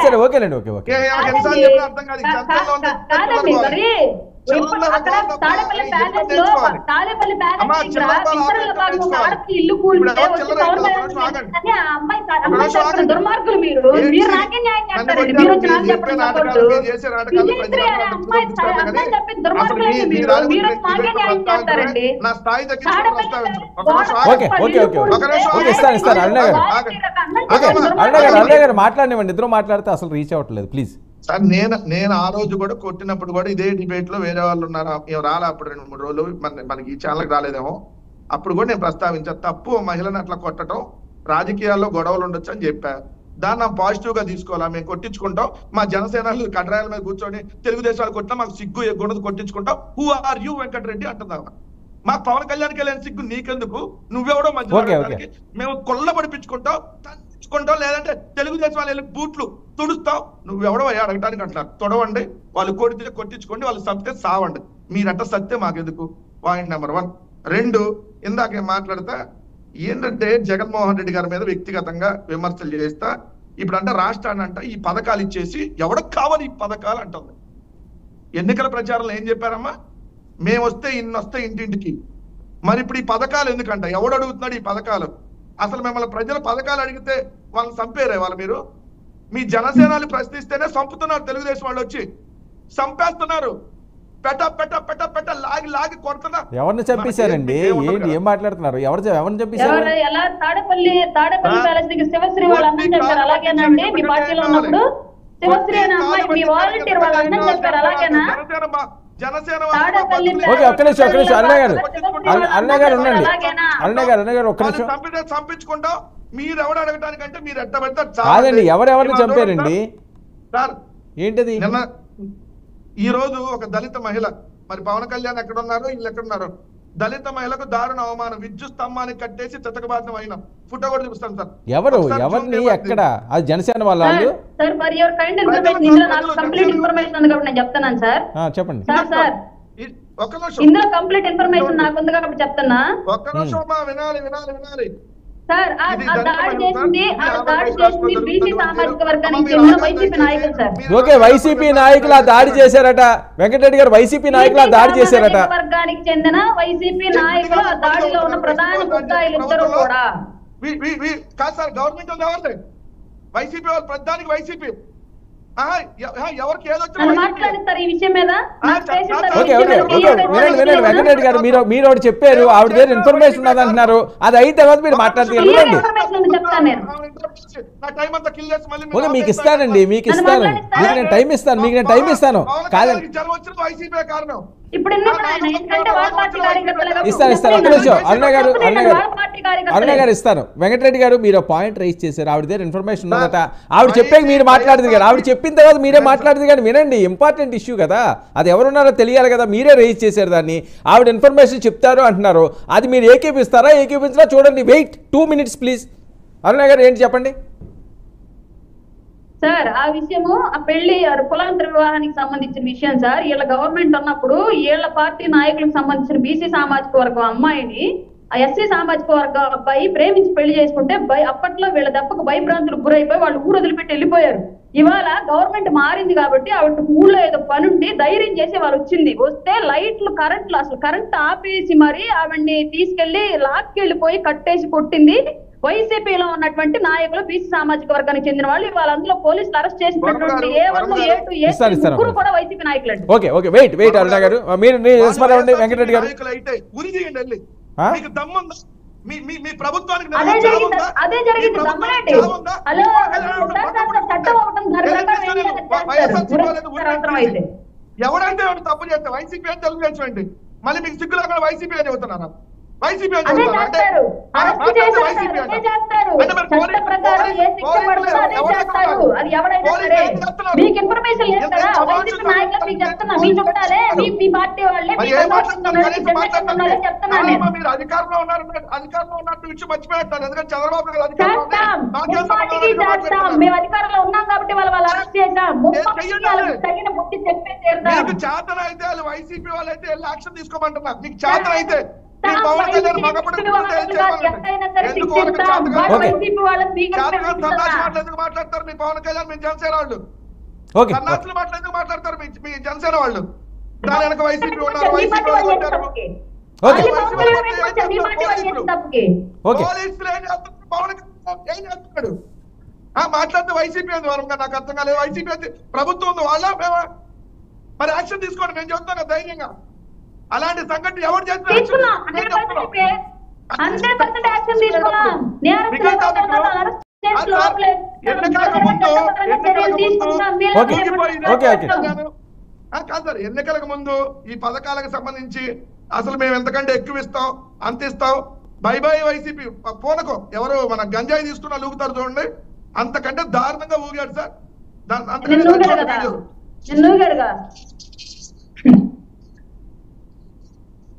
సరే ఓకేనండి. ఓకే అర్థం కాదు. దుర్మార్గులు మీరు నాకే న్యాయం చేస్తారండి. మీరు వచ్చి నాకు చెప్పడం మాట్లాడినండి. ఇద్దరు మాట్లాడితే అసలు రీచ్ అవ్వట్లేదు. ప్లీజ్ సార్, నేను ఆ రోజు కూడా కొట్టినప్పుడు కూడా ఇదే డిబేట్ లో వేరే వాళ్ళు ఉన్నారు, రాలే అప్పుడు 2-3 రోజులు మనకి ఈ ఛానల్కి రాలేదేమో. అప్పుడు కూడా నేను ప్రస్తావించా, తప్పు మహిళను అట్లా కొట్టడం, రాజకీయాల్లో గొడవలు ఉండొచ్చు అని చెప్పా. దాన్ని పాజిటివ్ గా తీసుకోవాలా, మేము కొట్టించుకుంటాం. మా జనసేనలు కడ్రాయల మీద కూర్చొని తెలుగుదేశాలు కొట్టినా మాకు సిగ్గు ఎగ్గుండదు, కొట్టించుకుంటాం. హూ ఆర్ యూ వెంకటరెడ్డి అంటుందా? మాకు పవన్ కళ్యాణ్కి వెళ్ళిన సిగ్గు నీకెందుకు? నువ్వెవడో మధ్య మేము కొల్ల పడిపించుకుంటాం, లేదంటే తెలుగుదేశం వాళ్ళు వెళ్ళి బూట్లు తుడుస్తావు. నువ్వెవడో అడగడానికి అంటారు. తొడవండి, వాళ్ళు కొడితే కొట్టించుకోండి, వాళ్ళు సత్తే సావండి. మీరట్ట సత్తే మాకెందుకు? Point number 1. 2, ఇందాక మాట్లాడతా ఏంటంటే జగన్మోహన్ రెడ్డి గారి మీద వ్యక్తిగతంగా విమర్శలు చేస్తా. ఇప్పుడంటే రాష్ట్రాన్ని అంట ఈ పథకాలు ఇచ్చేసి ఎవడకు కావాలి ఈ పథకాలు అంటుంది. ఎన్నికల ప్రచారంలో ఏం చెప్పారమ్మా? మేము వస్తే ఇన్ని వస్తాయి ఇంటింటికి. మరి ఇప్పుడు ఈ పథకాలు ఎందుకంట? ఎవడు అడుగుతున్నాడు ఈ పథకాలు? అసలు మిమ్మల్ని ప్రజల పథకాలు అడిగితే వాళ్ళని చంపేరే వాళ్ళు? మీరు మీ జనసేనలు ప్రశ్నిస్తేనే చంపుతున్నారు. తెలుగుదేశం వాళ్ళు వచ్చి చంపేస్తున్నారు. లాగి కొడుతున్నా. ఎవరిని చంపేశారండి? ఏంటి ఏం మాట్లాడుతున్నారు? ఎవరిని చంపేశారు? తాడేపల్లి ప్యాలెస్ దగ్గర శివశ్రీ వాళ్ళ అన్నం చెప్పారు అలాగేనండి? మీ పార్టీలో ఉన్నప్పుడు శివశ్రీ అనే అమ్మాయి మీ వాలంటీర్ వాళ్ళ అన్నం చెప్పారు అలాగేనా? ఓకే ఒక్క నిమిషం అన్నయ్య గారు ఉండండి. అన్నయ్య గారు ఒక్క నిమిషం. చంపించుకుంటాం మీరు ఎవడు అడగటానికంటే మీరు ఎట్ట పెడతారు కాదండి. ఎవరెవరిని చంపారండి? సార్ ఏంటది? నిన్న ఈ రోజు ఒక దళిత మహిళ, మరి పవన్ కళ్యాణ్ ఎక్కడున్నారు, వీళ్ళు ఎక్కడున్నారు? దళిత మహిళకు దారుణ అవమానం, విద్యుత్ స్తంభానికి కట్టేసి చితకబాదం అయిన ఫోటో కూడా చూపిస్తాను సార్. ఎవరిని ఎక్కడ? అది జనసేన వాళ్ళ చెప్పండి. ఒక్క నిమిషం, ఇందులో కంప్లీట్ ఇన్ఫర్మేషన్ నాకు ఉంది కాబట్టి చెప్తున్నా. ఒక్క నిమిషం వినాలి. సార్ దాడి చేసింది బీసీ సామాజిక వర్గానికి చెందిన వైసీపీ నాయకులు సార్. ఓకే వైసీపీ నాయకులు దాడి చేశారట. వెంకటరెడ్డి గారు వైసీపీ నాయకులు దాడి చేశారట. వర్గానికి చెందిన వైసీపీ నాయకులు ఆ దాడిలో ఉన్న ప్రధాన ముద్దాయిలు ఇద్దరు కూడా కాదు సార్. గవర్నమెంట్ ఉంది ఎవరిది? వైసీపీ వాళ్ళు. ప్రధానికి వైసీపీ ఎవరికి ఏదొచ్చిన మాట్లాడిస్తారు ఈ విషయం మీద. వెంకటరెడ్డి గారు మీరు ఒకటి చెప్పారు, ఆవిడ దగ్గర ఇన్ఫర్మేషన్ ఉన్నది అంటున్నారు. అది అయిన తర్వాత మీరు మాట్లాడుతున్నారు. ఓకే మీకు ఇస్తానండి, మీకు నేను టైం ఇస్తాను. కాదండి ఇస్తాను. అరుణ గారు ఇస్తాను. వెంకటరెడ్డి గారు మీరు పాయింట్ రైజ్ చేశారు, ఆవిడ దగ్గర ఇన్ఫర్మేషన్ ఉన్నదట. ఆవిడ చెప్పాక మీరు మాట్లాడింది కదా, ఆవిడ చెప్పిన తర్వాత మీరే మాట్లాడింది కానీ వినండి, ఇంపార్టెంట్ ఇష్యూ కదా, అది ఎవరున్నారో తెలియాలి కదా. మీరే రైజ్ చేశారు దాన్ని. ఆవిడ ఇన్ఫర్మేషన్ చెప్తారు అంటున్నారు. అది మీరు ఏకీపిస్తారా ఏకీపించరా చూడండి. Wait 2 minutes please. అరుణ గారు ఏంటి చెప్పండి సార్. ఆ విషయము ఆ పెళ్లి కులాంతర వివాహానికి సంబంధించిన విషయం సార్. వీళ్ళ గవర్నమెంట్ ఉన్నప్పుడు వీళ్ళ పార్టీ నాయకులకు సంబంధించిన బీసీ సామాజిక వర్గం అమ్మాయిని ఆ ఎస్సీ సామాజిక వర్గం అబ్బాయి ప్రేమించి పెళ్లి చేసుకుంటే అప్పట్లో వీళ్ళ దెబ్బకు భయభ్రాంతులకు గురైపోయి వాళ్ళు ఊరు వదిలిపెట్టి వెళ్ళిపోయారు. ఇవాళ గవర్నమెంట్ మారింది కాబట్టి ఆవిడ ఊళ్ళో ఏదో పనుండి ధైర్యం చేసి వాళ్ళు వస్తే లైట్లు కరెంట్లు అసలు కరెంట్ ఆపేసి మరి ఆవిడ్ని తీసుకెళ్లి లాక్కెళ్ళిపోయి కట్టేసి కొట్టింది. వైసీపీలో ఉన్నటువంటి నాయకులు బీసీ సామాజిక వర్గానికి చెందిన వాళ్ళు ఇవాళ అందులో పోలీసులు అరెస్ట్ చేసినటువంటి ముగ్గురు కూడా వైసీపీ నాయకులు అండి. ఓకే వెయిట్ అరుణ గారు మీరు వెంకటరెడ్డి గారు మీ ప్రభుత్వానికి అదే జరిగింది దమ్మనేటి. హలో చట్టం అవసరం అయితే ఎవరంటే తప్పు చేస్తే వైసీపీ అని తెలుగుదేశం ఏంటి? మళ్ళీ మీకు సిగ్గు లేకుండా వైసీపీ అని చెబుతున్నారా? వైసీపీ అని చెబుతారా? అంటే మీరు అధికారంలో ఉన్నట్టు విషయం మర్చిపోయారు. ఎందుకంటే చంద్రబాబు గారు మేము అధికారంలో ఉన్నాం కాబట్టి వాళ్ళు అరెస్ట్ చేశాం. తగిన బుద్ధి చెప్పే తీరుతాం. మీకు చేతన అయితే వాళ్ళు వైసీపీ వాళ్ళు అయితే వెళ్ళి యాక్షన్ తీసుకోమంటున్నారు. మీకు చేతన అయితే పవన్ కళ్యాణ్ మగపడి మాట్లాడతారు మీ పవన్ కళ్యాణ్, మీ జనసేన వాళ్ళు కర్ణాటక మాట్లాడేందుకు మాట్లాడతారు మీ జనసేన వాళ్ళు. దాని వెనక వైసీపీ ఉన్నారు, వైసీపీ వాళ్ళు ఉంటారు. పోలీసులు ఏం చేస్తారు? పవన్ కళ్యాణ్ ఏం చేస్తున్నాడు? మాట్లాడితే వైసీపీ ఉంది వరంగా, నాకు అర్థం కాలేదు. వైసీపీ అయితే ప్రభుత్వం ఉంది, వాళ్ళ మేమా? మరి యాక్షన్ తీసుకోండి, మేము చెప్తాం కదా ధైర్యంగా. అలాంటి సంఘటన ఎవరు చేస్తున్నారు? ఎన్నికలకు ముందు ఈ పథకాలకు సంబంధించి అసలు మేము ఎంతకంటే ఎక్కువ ఇస్తాం, అంత ఇస్తాం, బై బై వైసీపీ పోనకో ఎవరు మన గంజాయి తీసుకున్నా లూగుతారు చూడండి, అంతకంటే దారుణంగా ఊగాడు సార్.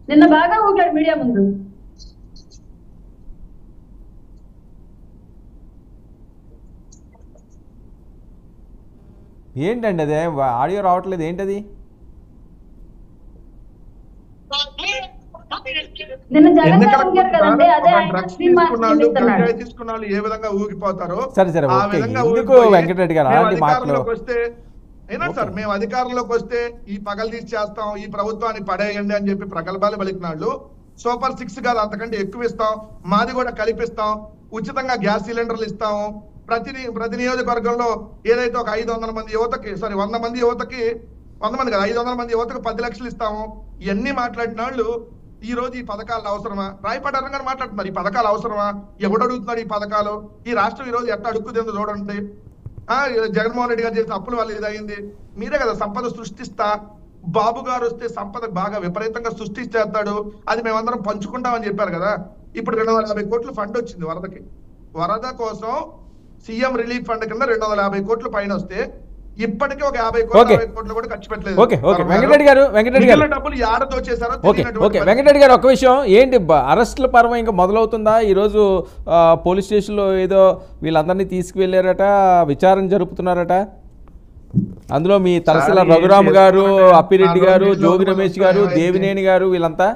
నిన్న బాగా ఊగాడు మీడియా ముందు. ఏంటండి అదే ఆడియో రావట్లేదు, ఏంటది? తీసుకున్నాళ్ళు ఏ విధంగా ఊగిపోతారో సరే సరే వెంకటరెడ్డి గారు అలాంటి మాటలు వస్తే అయినా సార్ మేము అధికారంలోకి వస్తే ఈ పగలు తీసి చేస్తాం, ఈ ప్రభుత్వాన్ని పడేయండి అని చెప్పి ప్రగల్భాలు పలికినాళ్ళు. సూపర్ 6 కాదు అంతకంటే ఎక్కువ ఇస్తాం, మాది కూడా కలిపిస్తాం, ఉచితంగా గ్యాస్ సిలిండర్లు ఇస్తాము, ప్రతి నియోజకవర్గంలో ఏదైతే ఒక 500 మంది యువతకి 100 మంది యువతకి 100 మంది కదా 500 మంది యువతకు 10 లక్షలు ఇస్తాము. ఇవన్నీ మాట్లాడిన వాళ్ళు ఈ రోజు ఈ పథకాలు అవసరమా? రాయపాటి అరంగారు మాట్లాడుతున్నారు, ఈ పథకాలు అవసరమా? ఎవడు అడుగుతున్నాడు ఈ పథకాలు? ఈ రాష్ట్రం ఈ రోజు ఎట్లా అడుక్కుతుందో చూడండి. జగన్మోహన్ రెడ్డి గారు చేసిన అప్పుల వల్ల ఇదయింది. మీరే కదా సంపద సృష్టిస్తా, బాబు గారు వస్తే సంపద బాగా విపరీతంగా సృష్టిస్తాడు, అది మేమందరం పంచుకుంటామని చెప్పారు కదా. ఇప్పుడు 250 కోట్లు ఫండ్ వచ్చింది వరదకి. వరద కోసం సీఎం రిలీఫ్ ఫండ్ కింద 250 కోట్లు పైన వస్తే ఇప్పటికే ఒక 50 కోట్లు కూడా ఖర్చు పెట్టలేదు. వెంకటరెడ్డి గారు డబ్బులు యాడతో చేశారో. వెంకటరెడ్డి గారు ఒక విషయం, ఏంటి అరెస్టుల పర్వం ఇంకా మొదలవుతుందా? ఈరోజు పోలీస్ స్టేషన్లో ఏదో వీళ్ళందరినీ తీసుకువెళ్ళారట, విచారణ జరుపుతున్నారట. అందులో మీ తహసీల్దార్ రఘురామ్ గారు, అప్పిరెడ్డి గారు, జోగి రమేష్ గారు, దేవినేని గారు వీళ్ళంతా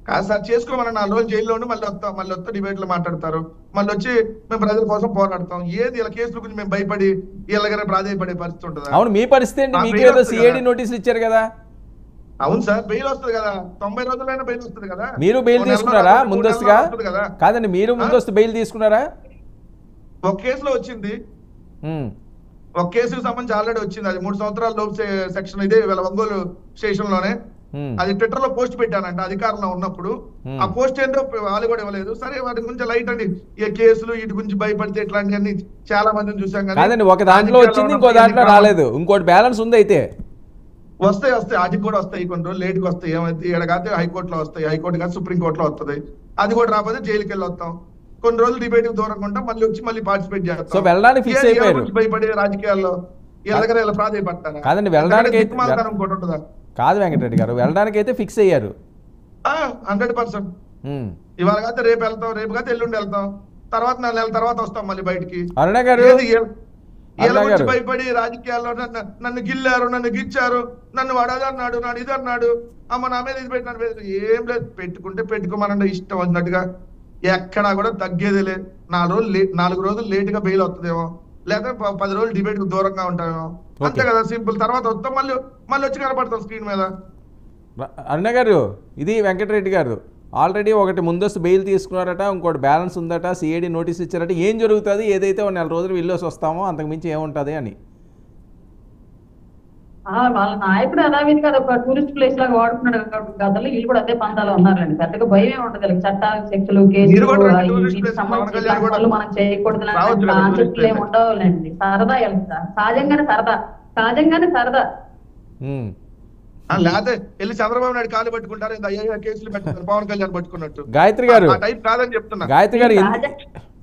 కాదు సార్. చేసుకోమని 4 రోజులు జైల్లో ఉండి మళ్ళీ వస్తా డిబేట్ లో మాట్లాడతారు, మళ్ళీ వచ్చి మేము ప్రజల కోసం పోరాడతాం. ఏది ఇలా కేసుల గురించి మేము భయపడి వీళ్ళ ప్రాధాన్యపడే పరిస్థితి ఉంటుంది. అవును, మీ పరిస్థితి ఏంటి? మీకు ఏదో సిఐడి నోటీసులు ఇచ్చారు కదా. అవును సార్, బెయిల్ వస్తుంది కదా, 90 రోజులైనా బెయిల్ వస్తుంది కదా. మీరు బెయిల్ తీసుకున్నారా ముందస్తుగా? కాదండి, మీరు ముందస్తు బెయిల్ తీసుకున్నారా? ఒక కేసులో వచ్చింది, ఒక కేసుకు సంబంధించి ఆల్రెడీ వచ్చింది. అది 3 సంవత్సరాల లోపు సెక్షన్. ఇదే వీళ్ళ ఒంగోలు స్టేషన్ లోనే అది ట్విట్టర్ లో పోస్ట్ పెట్టానంట అధికారంలో ఉన్నప్పుడు. ఆ పోస్ట్ ఏంటో వాళ్ళు కూడా ఇవ్వలేదు. సరే వాటి గురించి లైట్ అండి, ఈ కేసులు వీటి గురించి భయపడితే ఇట్లాంటివన్నీ చాలా మందిని చూసాం. కానీ ఒక దాంట్లో వచ్చింది, ఇంకో దాంట్లో రాలేదు, ఇంకోటి బ్యాలెన్స్ ఉంది. అయితే వస్తాయి అది కూడా వస్తాయి, కొన్ని రోజులు లేట్గా వస్తాయి. ఏమైతే ఏడగాతే హైకోర్టులో వస్తాయి, హైకోర్టు కాదు సుప్రీంకోర్టులో వస్తుంది. అది కూడా రాకపోతే జైలుకి వెళ్ళి వస్తాం. కొన్ని రోజులు డిబేట్ దూరంగా ఉంటాం, మళ్ళీ వచ్చి మళ్ళీ పార్టిసిపేట్ చేస్తాం. భయపడే రాజకీయాల్లో ఎలాగైనా ఇలా ప్రాధాన్యపడతారా? కాదండి, వెళ్ళడానికి ఇంకోటి ఉంటుందా? కాదు వెంకటరెడ్డి గారు, వెళ్ళడానికి అయితే ఫిక్స్ అయ్యారు 100%. ఇవాళ కాదు రేపు వెళ్తాం, రేపు కాదు ఎల్లుండి వెళ్తాం, తర్వాత 4 నెలల తర్వాత వస్తాం మళ్ళీ బయటికి. భయపడి రాజకీయాల్లో నన్ను గిల్లారు, నన్ను గిచ్చారు, నన్ను వాడు అన్నాడు, నాడు ఇది అన్నాడు, అమ్మ నా మీద ఇది పెట్టినాడు. ఏం లేదు, పెట్టుకుంటే పెట్టుకోమనండి ఇష్టం వచ్చినట్టుగా. ఎక్కడా కూడా తగ్గేది లేదు. 4 రోజులు లేట్ గా బెయిల్ వస్తుందేమో, లేదా 10 రోజులు డిబేట్ కు దూరంగా ఉంటామేమో, అంతే కదా, సింపుల్. తర్వాత వస్తాం, మళ్ళీ వచ్చి కనపడతాం స్క్రీన్ మీద. అరుణ గారు, ఇది వెంకటరెడ్డి గారు ఆల్రెడీ ఒకటి ముందస్తు బెయిల్ తీసుకున్నారట, ఇంకోటి బ్యాలెన్స్ ఉందట, సిఐడి నోటీస్ ఇచ్చారట. ఏం జరుగుతుంది? ఏదైతే 1 నెల రోజులు వెళ్ళేసి వస్తామో అంతకుమించి ఏముంటుంది అని. వాళ్ళ నాయకుడు యథావిధిగా ఒక టూరిస్ట్ ప్లేస్ లాగా వాడుకున్నాడు గతంలో, వీళ్ళు కూడా అదే పంతాలో ఉన్నారండి. పెద్దగా భయమే ఉండదు వీళ్ళకి. చట్టాలు, శిక్షలు, కేసులు వీటికి సంబంధించి పనులు మనం చేయకూడదు కాన్సెప్ట్లు ఏమి ఉండవులేండి. సరదా వెళ్తా, సహజంగానే సరదా. లేకపోతే వెళ్ళి చంద్రబాబు నాయుడు కాలు పట్టుకుంటారు, అయ్యా కేసులు పెట్టుకుంటారు పవన్ కళ్యాణ్ పట్టుకున్నట్టు. గాయత్రి గారు, ఆ టైప్ కాదని చెప్తున్నా. గాయత్రి గారు,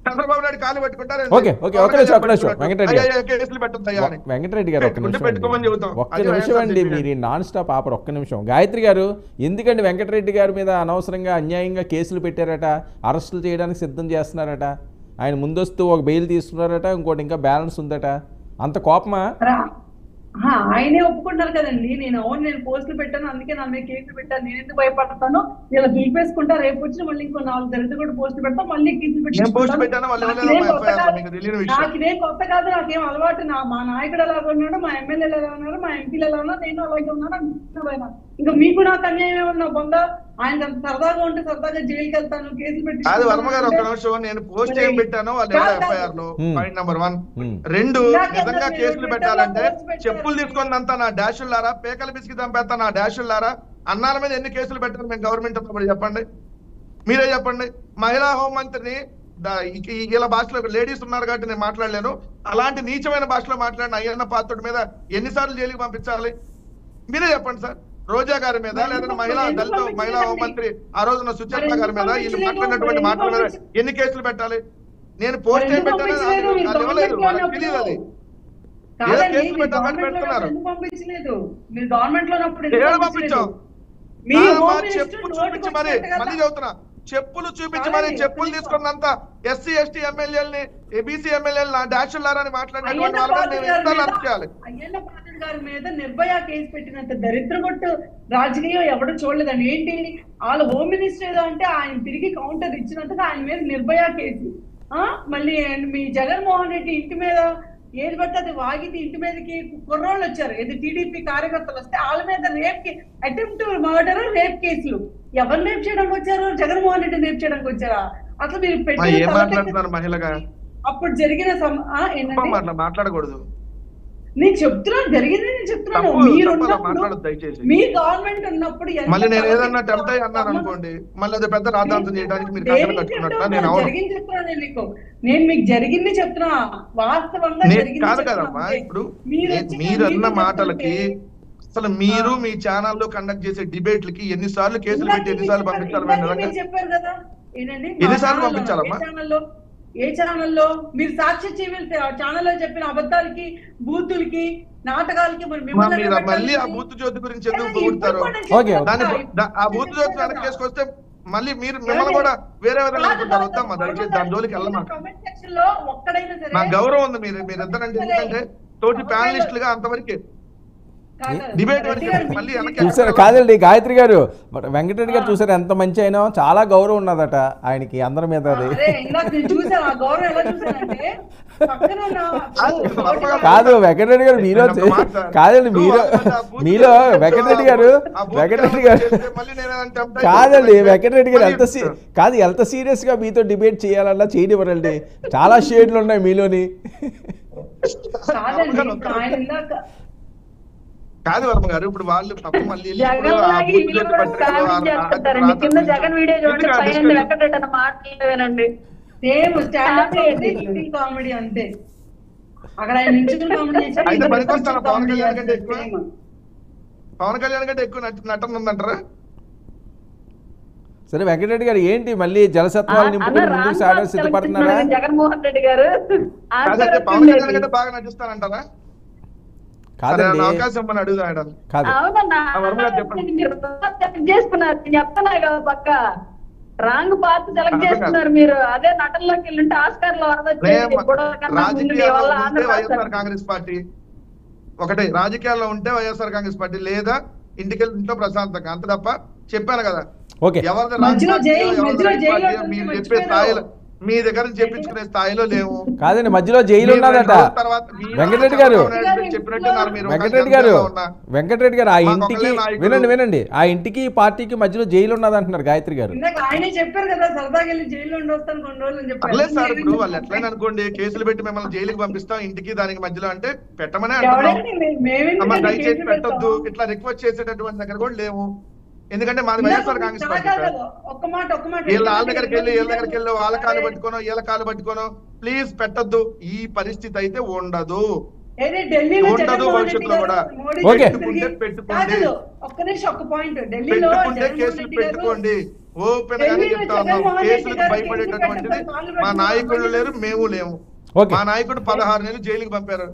చంద్రబాబు నాయుడు కాలు పట్టుకుంటారు, ఓకే ఓకే, ఒక్క నిమిషం వెంకటరెడ్డి గారు, కేసులు పెట్టుకుంటాయా అని. వెంకటరెడ్డి గారు ఒక్క నిమిషం పెట్టుకోమని చెబుతాం. ఒక్క నిమిషం అండి, మీరు నాన్ స్టాప్ ఆపరు. ఒక్క నిమిషం. గాయత్రి గారు, ఎందుకండి వెంకటరెడ్డి గారి మీద అనవసరంగా అన్యాయంగా కేసులు పెట్టారట, అరెస్టులు చేయడానికి సిద్ధం చేస్తున్నారట, ఆయన ముందస్తు ఒక బెయిల్ తీసుకున్నారట, ఇంకోటి ఇంకా బ్యాలెన్స్ ఉందట, అంత కోపమా? ఆయనే ఒప్పుకుంటారు కదండి. నేను పోస్టులు పెట్టాను, అందుకే నా మీద కేసులు పెట్టాను, నేను ఎందుకు భయపడతాను, ఇలా దులిపేసుకుంటా, రేపు వచ్చి మళ్ళీ ఇంకో 4 దళితులు కూడా పోస్టులు పెడతా, మళ్ళీ కేసులు నాకిదే కొత్త కాదు, నాకేం అలవాటు. మా నాయకుడు ఎలా ఉన్నాడు, మా ఎమ్మెల్యేలు ఎలా ఉన్నారు, మా ఎంపీలు ఎలా ఉన్నారు, నేను అలాగే ఉన్నాను అనుకుంటున్నా. ఇంకా మీకు నాకు అన్యాయం ఏమన్నా బొందా? ఆయన సరదాగా ఉంటే సరదాగా జైలుకి వెళ్తాను, కేసులు పెట్టి. అది వర్మ గారు ఒక్క నిమిషం, నేను పోస్ట్ ఏం పెట్టాను వాళ్ళు ఎఫ్ఐఆర్ లో పాయింట్ నెంబర్ 1. 2, నిజంగా కేసులు పెట్టాలంటే చెప్పులు తీసుకున్నంత నా డాషుల్లారా, పేకలు పిసికి చంపేస్తా నా డాషుల్లారా, అన్నాల మీద ఎన్ని కేసులు పెట్టారు మేము గవర్నమెంట్ చెప్పండి, మీరే చెప్పండి. మహిళా హోంమంత్రిని ఇలా భాషలో లేడీస్ ఉన్నారు కాబట్టి నేను మాట్లాడలేను, అలాంటి నీచమైన భాషలో మాట్లాడిన అయ్యన్న పాత్రుడి మీద ఎన్నిసార్లు జైలుకి పంపించాలి మీరే చెప్పండి సార్. రోజా గారి మీద, లేదా దళిత మహిళా హోంమంత్రి ఆ రోజున సుచరిత గారి మీద వీళ్ళు మాట్లాడినటువంటి మాటల మీద ఎన్ని కేసులు పెట్టాలి? నేను పోస్ట్ ఏం పెట్టాను ఇవ్వలేదు, వాళ్ళకి తెలియదు. అది ఏదో కేసులు పెట్టాలని పెడుతున్నారు. పంపించాం చెప్పులు చూపించి మరి, మళ్ళీ చదువుతున్నా, చెప్పులు చూపించి మరి, చెప్పులు తీసుకున్నంత ఎస్సీ ఎస్టీ ఎమ్మెల్యేలని, బీసీ ఎమ్మెల్యేలు డాషుల్లారని మాట్లాడినటువంటి వాళ్ళని మేము ఎంత అరెస్ట్ చేయాలి? గారి మీద నిర్భయ కేసు పెట్టినంత దరిద్రగొట్టు రాజకీయం ఎవరు చూడలేదండి. ఏంటి వాళ్ళ హోమ్ మినిస్టర్ ఏదో అంటే ఆయన తిరిగి కౌంటర్ ఇచ్చినందుకు ఆయన మీద నిర్భయ కేసు. మళ్ళీ మీ జగన్మోహన్ రెడ్డి ఇంటి మీద ఏది పడితే అది వాగితే ఇంటి మీదకి కుర్రోళ్ళు వచ్చారు, ఇది టీడీపీ కార్యకర్తలు వస్తే వాళ్ళ మీద రేప్ అటెంప్ట్ మర్డర్, రేప్ కేసులు. ఎవరు రేప్ చేయడానికి వచ్చారు? జగన్మోహన్ రెడ్డి రేప్ చేయడానికి వచ్చారా? అసలు మీరు పెట్టిన అప్పుడు జరిగిన మాట్లాడకూడదు. నేను చెప్తున్నాను, జరిగింది నేను చెప్తున్నాను. మీరు మీ గవర్నమెంట్ ఉన్నప్పుడు నేను ఏదన్నా టెంప్ట్ అయ్యి అన్నాను అనుకోండి, మళ్ళీ అది పెద్ద రాద్ధాంతం చేయడానికి మీరు జరిగింది చెప్తున్నాను మీకు. నేను మీకు జరిగింది చెప్తున్నా, వాస్తవంగా కాదు కదమ్మా. ఇప్పుడు మీరన్న మాటలకి అసలు మీరు మీ ఛానల్లో కండక్ట్ చేసే డిబేట్లకి ఎన్నిసార్లు కేసులు పెట్టి ఎన్నిసార్లు పంపించాలి? చెప్పారు కదా, ఏంటండి ఎన్నిసార్లు పంపించాలమ్మా? ఏ ఛానల్లో? మీరు సాక్షి ఛానల్లో చెప్పిన అబద్ధాలకి, బూతులకి, నాటకాలకి మళ్ళీ ఆ బూత్ జ్యోతి గురించి ఎందుకు పొగుడతారు? ఆ బూత్ జ్యోతి వెనక్కి చేసుకొస్తే మళ్ళీ మీరు మిమ్మల్ని కూడా వేరే విధంగా అనుకుంటారు. వద్దామా దయచేసి దాని జోలికి వెళ్ళమా. నాకు గౌరవం ఉంది మీరిద్దరంటే, ఎందుకంటే తోటి ప్యానలిస్టులుగా అంతవరకే డిబేట్ మళ్ళీ చూసారు కాదండి. గాయత్రి గారు, వెంకటరెడ్డి గారు చూసారు ఎంత మంచి అయినా, చాలా గౌరవం ఉన్నదట ఆయనకి అందరి మీద. అది కాదు వెంకటరెడ్డి గారు, మీలో కాదండి, మీలో వెంకటరెడ్డి గారు కాదండి, వెంకటరెడ్డి గారు ఎంత సీరియస్ గా మీతో డిబేట్ చేయాలన్నా చేయనివ్వరండి. చాలా షేడ్లు ఉన్నాయి మీలోని. కాదు వర్మ గారు, ఇప్పుడు వాళ్ళు మళ్ళీ కామెడీ అంతే. అక్కడ పవన్ కళ్యాణ్ కంటే ఎక్కువ నటన ఉందంటారా? సరే వెంకటరెడ్డి గారు, ఏంటి మళ్ళీ జలసత్వాలు నింపుకుని ముందుకు సాగడానికి సిద్ధపడుతున్నారా? జగన్మోహన్ రెడ్డి గారు పవన్ కళ్యాణ్ కంటే బాగా నటిస్తానంటారా? కాదండి, అవకాశం అని అడుగుతాడు. చెప్తున్నా కదా, పక్క రాంగ్ పార్ట్ సెలెక్ట్ చేస్తున్నారు మీరు. అదే నటనలోకి వెళ్ళింటే ఆస్కార్ లో వైఎస్ఆర్ కాంగ్రెస్ పార్టీ ఒకటే, రాజకీయాల్లో ఉంటే వైఎస్ఆర్ కాంగ్రెస్ పార్టీ, లేదా ఇంటికి ఇంట్లో ప్రశాంతంగా, అంత తప్ప చెప్పాను కదా. ఎవరిది మీరు చెప్పే స్థాయిలో మీ దగ్గర నుంచి చెప్పించుకునే స్థాయిలో లేవు. కాదండి, మధ్యలో జైలు ఉన్నదట. వెంకటరెడ్డి గారు, వెంకటరెడ్డి గారు, వెంకటరెడ్డి గారు, ఆ ఇంటికి వినండి, ఆ ఇంటికి పార్టీకి మధ్యలో జైలు ఉన్నది అంటున్నారు గాయత్రి గారు. ఆయనే చెప్పారు కదా, సరదాగా వెళ్ళి జైల్లో ఉండొస్తాను 2 రోజులు అని చెప్పారు. పర్లేదు సార్, ఇప్పుడు వాళ్ళు ఎట్లయినా అనుకోండి కేసులు పెట్టి మిమ్మల్ని జైలుకి పంపిస్తాం, ఇంటికి దానికి మధ్యలో అంటే పెట్టమనే అంటున్నాం. దయచేసి పెట్టొద్దు ఇట్లా రిక్వెస్ట్ చేసేటటువంటి దగ్గర కూడా లేవు. ఎందుకంటే మాది వైఎస్ఆర్ కాంగ్రెస్ పార్టీ సార్. వాళ్ళ దగ్గరికి వెళ్ళి వాళ్ళ కాలు పట్టుకోనో ప్లీజ్ పెట్టొద్దు. ఈ పరిస్థితి అయితే ఉండదు భవిష్యత్తులో కూడా. పెట్టుకుంటే కేసులు పెట్టుకోండి. ఓపెన్ గానే చెప్తా ఉన్నాం, కేసులకు భయపడేటటువంటిది మా నాయకులు లేరు, మేము లేము. మా నాయకుడు 16 నెలలు జైలుకి పంపారు.